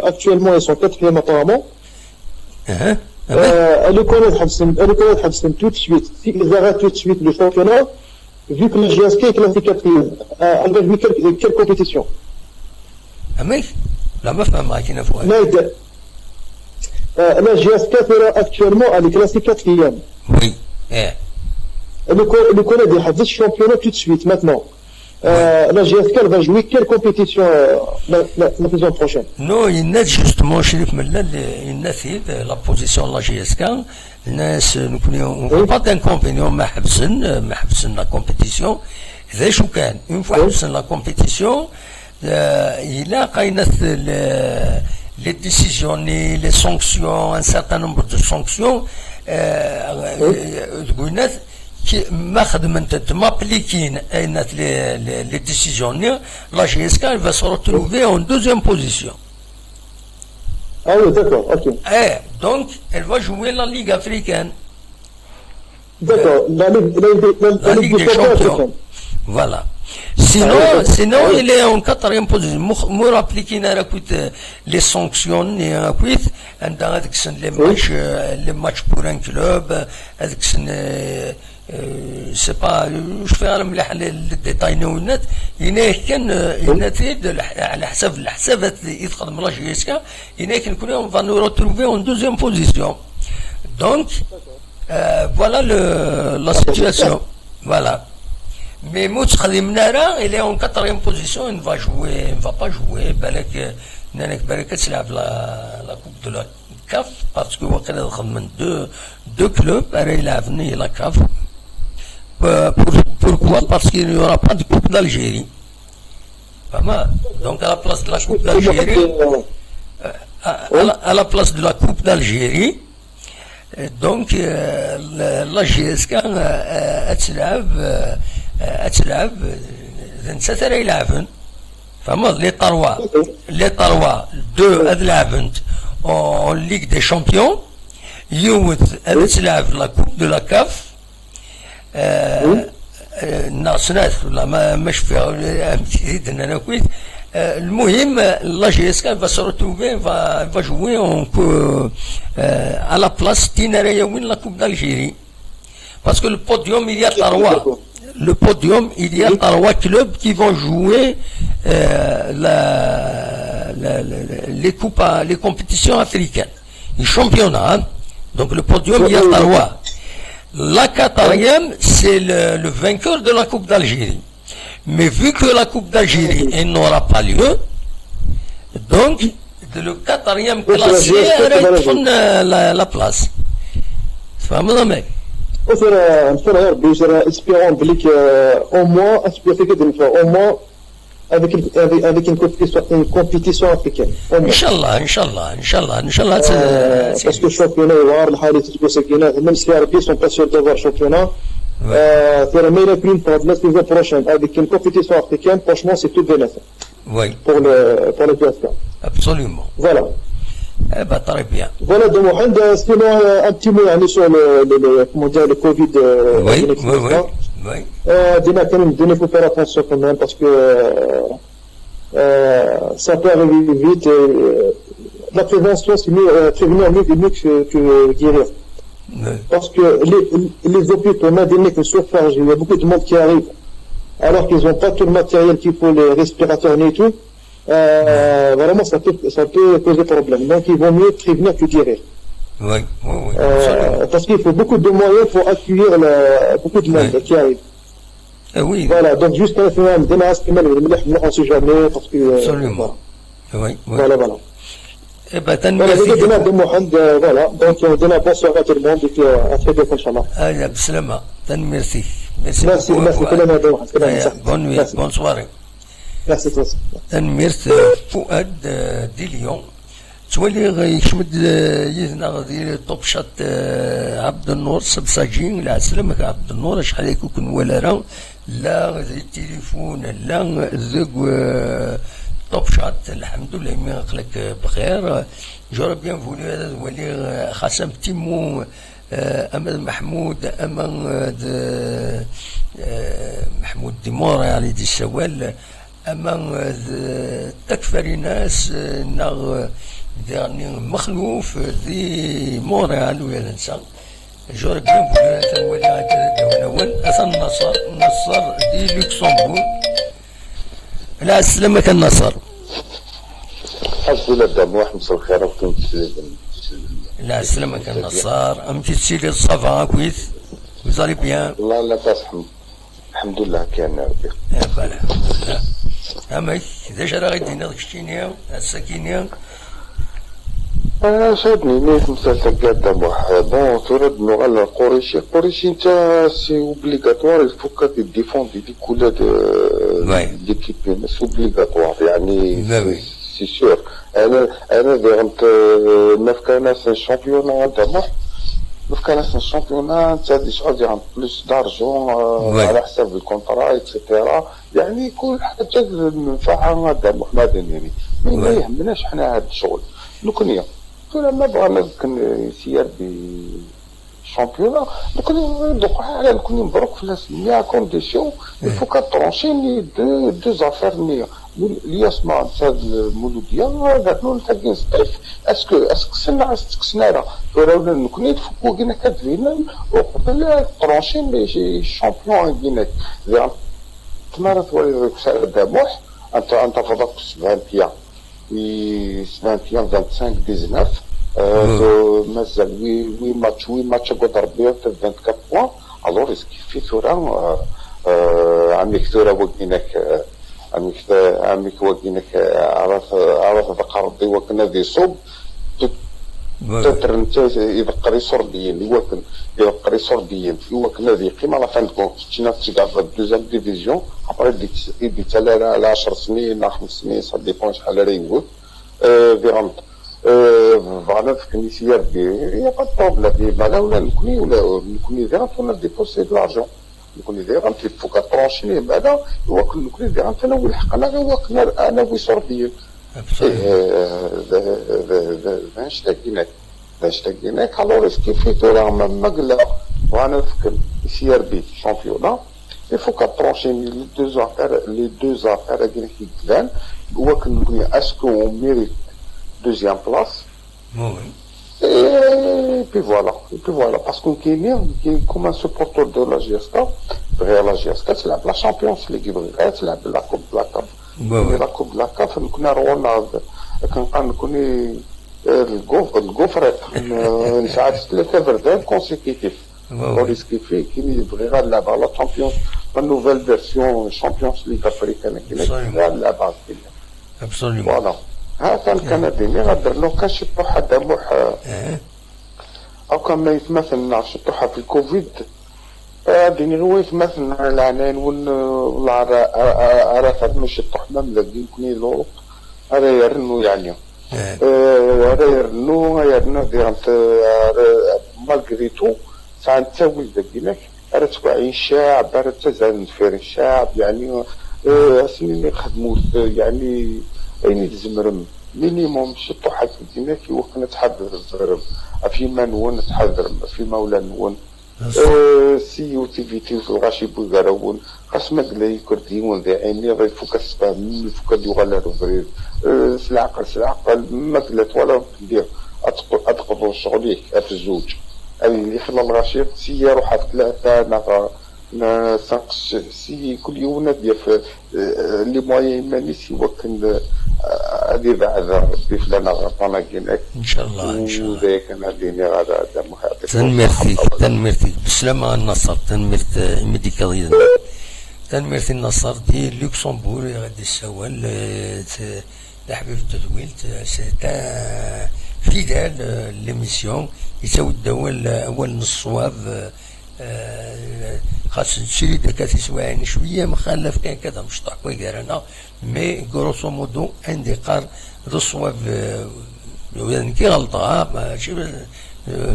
Speaker 8: actuellement, ils sont 4e apparemment. Elle est connaître tout de suite. S'ils arrêtent tout de suite le championnat, vu que la GSK est classée 4e, elle va jouer quelle compétition?
Speaker 1: La meuf m'a marqué une fois.
Speaker 8: La GSK actuellement, elle est classée 4e.
Speaker 1: Oui.
Speaker 8: Elle connaît des championnats tout de suite, maintenant. La GSK va jouer quelle compétition la saison prochaine?
Speaker 1: Non, il naît justement chez il naît la position de la GSK. On ne peut pas d'inconvénient, mais la compétition. Une fois la compétition, il a les décisions, les sanctions, un certain nombre de sanctions. qui m'appliquent les décisions, la GSK va se retrouver en 2e position.
Speaker 8: Ah oui, d'accord, ok.
Speaker 1: Donc, elle va jouer la Ligue africaine.
Speaker 8: D'accord, la Ligue
Speaker 1: des champions. Voilà. Sinon, il est en quatrième position. Moi, appliquer les sanctions, les matchs pour un club, c'est pas, je fais le détail نوعات كان النتائج على حسب الحسابات اللي يتقدم لا جي اس كا كنكونوا on va nous retrouver en deuxième position. Donc voilà la situation. Voilà. Mais Mouts Khalimnara, il est en quatrième position, il ne va pas jouer. Balak تلعب la coupe de la CAF parce que وقيلا دخل من deux clubs راه يلعبني la CAF. Pourquoi? Parce qu'il n'y aura pas de coupe d'Algérie. Donc à la place de la coupe d'Algérie, à la place de la coupe d'Algérie, donc la GSK تلعب نسات راه يلعبن فهمت لي طروا دو هاد لعبنت اون ليغ دي شامبيون يوث هاد تلعب لا كوب دو لا كاف ناقصنات ولا ماش فيها تزيد انا كويت المهم لا جي اس كا فا سو روتروفي فا جوي اون على بلاس تينا راه وين لا كوب d'Algérie parce que le podium il y a trois clubs qui vont jouer les compétitions africaines, les championnats. Donc le podium il y a trois. La quatrième c'est le vainqueur de la Coupe d'Algérie. Mais vu que la Coupe d'Algérie n'aura pas lieu, donc le quatrième classé prend la place. فهمت ماك؟
Speaker 8: نفرح ربي جرى اسبيرون بليك او موان او موان avec une compétition africaine. Inch'Allah. Parce que le championnat est le حالي تجيبو سكينة même si Arabie sont pas sûrs d'avoir championnat. C'est la meilleure prime pour la saison prochaine avec une compétition africaine. Franchement, c'est tout bénéfique.
Speaker 1: Oui.
Speaker 8: Pour le PSK.
Speaker 1: Absolument.
Speaker 8: Voilà.
Speaker 1: Eh ben, très bien.
Speaker 8: Voilà, donc, sinon, un petit mot sur le Covid.
Speaker 1: Oui.
Speaker 8: Déjà, quand même, il faut faire attention quand même parce que ça peut arriver vite. La prévention, c'est mieux, prévenir mieux que guérir. Parce que les hôpitaux, on a des mecs surchargés, il y a beaucoup de monde qui arrive alors qu'ils n'ont pas tout le matériel qu'il faut, les respirateurs et tout. Vraiment ça peut poser problème. Donc il vaut mieux prévenir que guérir.
Speaker 1: Oui.
Speaker 8: Parce qu'il faut beaucoup de moyens pour accueillir beaucoup de monde qui arrive.
Speaker 1: Oui.
Speaker 8: Voilà, donc juste un phénomène de masse, on ne sait jamais parce que.
Speaker 1: Absolument. Oui.
Speaker 8: Voilà.
Speaker 1: Eh ben,
Speaker 8: voilà, donc on donne un bonsoir à tout le monde et puis à très bientôt, Inch'Allah.
Speaker 1: Merci.
Speaker 8: Merci.
Speaker 1: Bonne nuit, bonne soirée.
Speaker 8: Merci tous.
Speaker 1: تنميرت فؤاد دي اليوم تولي غيشمد يدنا ديال طوب شات عبد النور سبساجين لا سلامك عبد النور شحال يكون ولا راه لا التليفون لا ذوق طوب شات الحمد لله مي قلك بخير جورا بيان فولي هذا ولي خاصم تيمو أمل محمود محمود دي موريال دي السوال أما تكفري ناس نغ ديرني مخلوف دي موريال ولا نسا جور بيان بولا ولي هكذا دون أثر النصر دي لوكسمبورغ لا سلامك النصر
Speaker 6: الحمد لله دموح مساء الخير وكنت
Speaker 1: لا سلامك النصار أمتي تسيري الصفا كويس وزاري بيان
Speaker 6: والله لا تصحم الحمد لله كان ربي
Speaker 1: بلا الحمد لله أمك إذا راه غيدينا داك الشينيا السكينيا
Speaker 6: شادني نيت مسلسل قاعد دموح بون تورد نغال القريشي انت سي اوبليغاتوار الفوكا دي ديفوندي دي كولاد ليكيب سي اوبليغاتوار يعني سي سور انا ديرمت ما فكرناش الشامبيونا دموح ما فكرناش الشامبيونا انت شغل ديرهم بلوس دارجون على حساب الكونترا اكسيتيرا يعني كل حاجه منفعها دموح مدني ما يهمناش حنا هذا الشغل لو كنيا فلما بغى كان يسير
Speaker 9: championnat. Donc, il y a condition, il faut qu'à trancher les deux affaires. L'IASMA, ça, le Mouloudia, est-ce que c'est là, nous connaissons, il faut qu'on trancher les champions en Guinée. تمارس دابوح انت فضلت 21 25 19 مازال 8 ماتش قدر بيض 24 بوان الوغ يسكيفي ثورة عميك ثورة وكينك عميك وكينك عرف ذكر وكنا ذي صوب تترنت يذكر يسرديين يذكر يسرديين وكنا ذي قيمة لا فان كون تشينا تشجع في الدوزيام ديفيزيون ابري يدي تالا على 10 سنين 5 سنين سا ديبون شحال رينغوت فيغمت فوالا في كنيسية يا با بروبليم دي مالا ولا نكوني فيغمت ولا ديبوسي دو لارجون نكوني فيغمت يفو كترونشيني بعدا نكوني فيغمت انا والحق انا ويسرديين هاشتاقينك alors كيف ترى مقلة وانا نفكر سي ار بي شامبيونا il faut qu'à trancher les deux affaires qui gagnent ou est-ce qu'on mérite deuxième place et puis voilà parce qu'on est comme un supporter de la GSK la GSK c'est la Champions League c'est la Coupe de la CAF la Coupe de la CAF نكون رونا كنكوني الغفرة نساعد 3 بردان كونسيكيتيف وريسكي فيه كي يبغي غير نلعب على الشامبيونز النوفيل فيرسيون شامبيونز ليغ افريكان كي غير نلعب على
Speaker 1: ابسوليوم
Speaker 9: فوالا ها كان الدنيا غادر لو كان شي طوحه دموح او كان ما يتمثل شي طوحه في الكوفيد ديني هو يتمثل العنان والعرفات ماشي طوح مملكين كوني لوروب هذا يرنو يعني هذا يرنو ديرانت مالغري تو ساعات تسوي داكينك راه تبعين الشعب راه تزال فير الشعب يعني سنين يخدموا يعني اين يتزمرم مينيموم شي طوحه في دينك وكنا تحضر الزرم فيما نون تحضر فيما ولا نون سي او تي في تي في الغاشي بوغاراون خاص مقلي كرديون ذي عيني غير فوق السفهم فوق اليوغالا روفرير سلعقل مقلت ولا ندير اتقضوا شغليك في الزوج اللي خلى الغاشي سي روحها في 3 نسقس سي كل يوم ندير في لي موين ماني سي وكن هذه بعد ربي فلان غطانا كيناك
Speaker 1: ان شاء الله ان شاء الله
Speaker 9: ذاك انا ديني غادا محاضر
Speaker 1: تنمرتي بالسلامة النصر تنمرت ميديكاليا تنمرتي النصر دي لوكسمبور غادي يساوال لحبيب التدويل سيتا فيدال ليميسيون يساوي الدول اول نصواب خاص نشري دكاتي سواعين شويه مخالف كان كذا مش طاقوي كارنا مي غروسو مودو عندي قار ذو الصواب يعني كي غلطها ماشي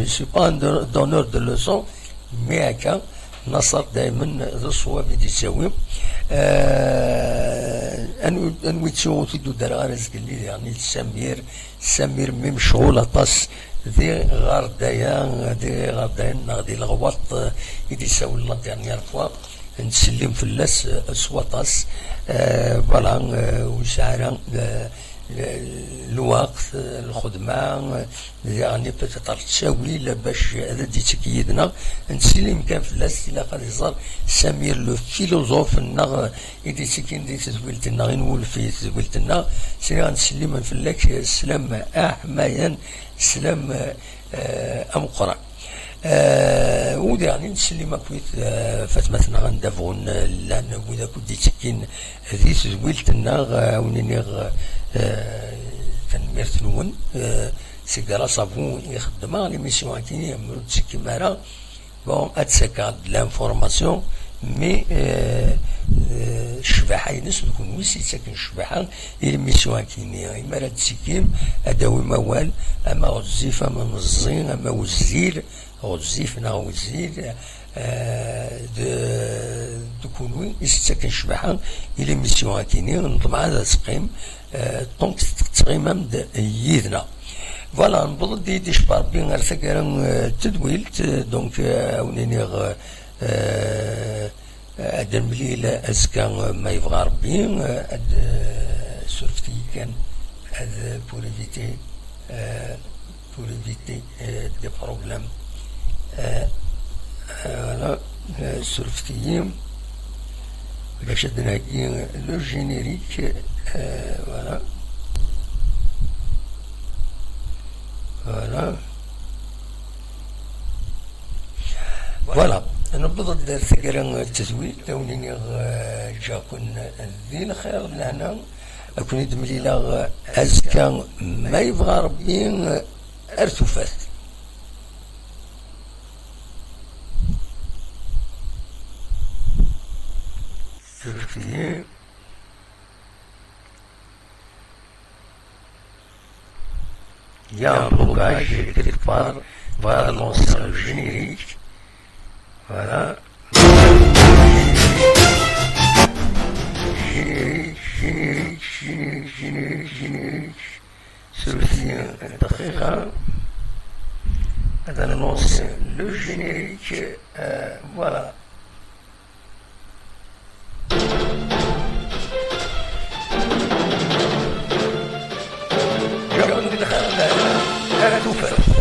Speaker 1: سي با دونور دو لوسون مي هكا نصر دائما ذو الصواب اللي تساوي انوي تشوفو تيدو دار غير رزق اللي يعني سمير مي مشغول اطاس ذي غردايا غادي الغواط يدي يساوي لا ديرنيير فوا نسلم في اللاس سواطاس فوالا وسعرا الوقت الخدمة يعني بتطر تساوي باش هذا دي تكيدنا نسلم كان في اللاس إلا قد يصير سمير لو فيلوزوف النغ يدي تكين دي تزويلتنا غير نقول في تزويلتنا سينا نسلم في اللاك سلام أحميا سلام أمقرا ودي يعني نسلم كويت فاتمتنا غندافون لان وذا كنت تكين هذه زويلتنا ونينيغ تنميرت نون سيكرا صابون يخدم لي ميسيون كيني مرو تسكي مارا بون اتسكا لانفورماسيون مي الشباحه ينس نكون ويسي ساكن الشباحه لي ميسيون كيني مارا تسكيم اداوي موال اما غزيف اما مزين اما وزير غزيف نا وزير دكونوي يسكن الشباحه لي ميسيون كيني نطمع هذا تقيم دونك تقيم يدنا فوالا نبض دي شبار بين غير سكرن تدويلت دونك ونيني ادن مليل اسكان ما يبغى ربي اد سورفتي كان اد بوليفيتي دي بروبليم فوالا سورفتي باش نلاقي لو جينيريك فوالا فوالا نبض دار ثقرا التزويد تونيني جاكن ذي الخير لهنا أكون يدملي لا أزكى ما يبغى ربي أرتفات شفتي Il y a un blocage quelque part, va lancer le générique. Voilà. Générique. Celui-ci est très rare. On annonce le générique. Voilà. J'avais dit que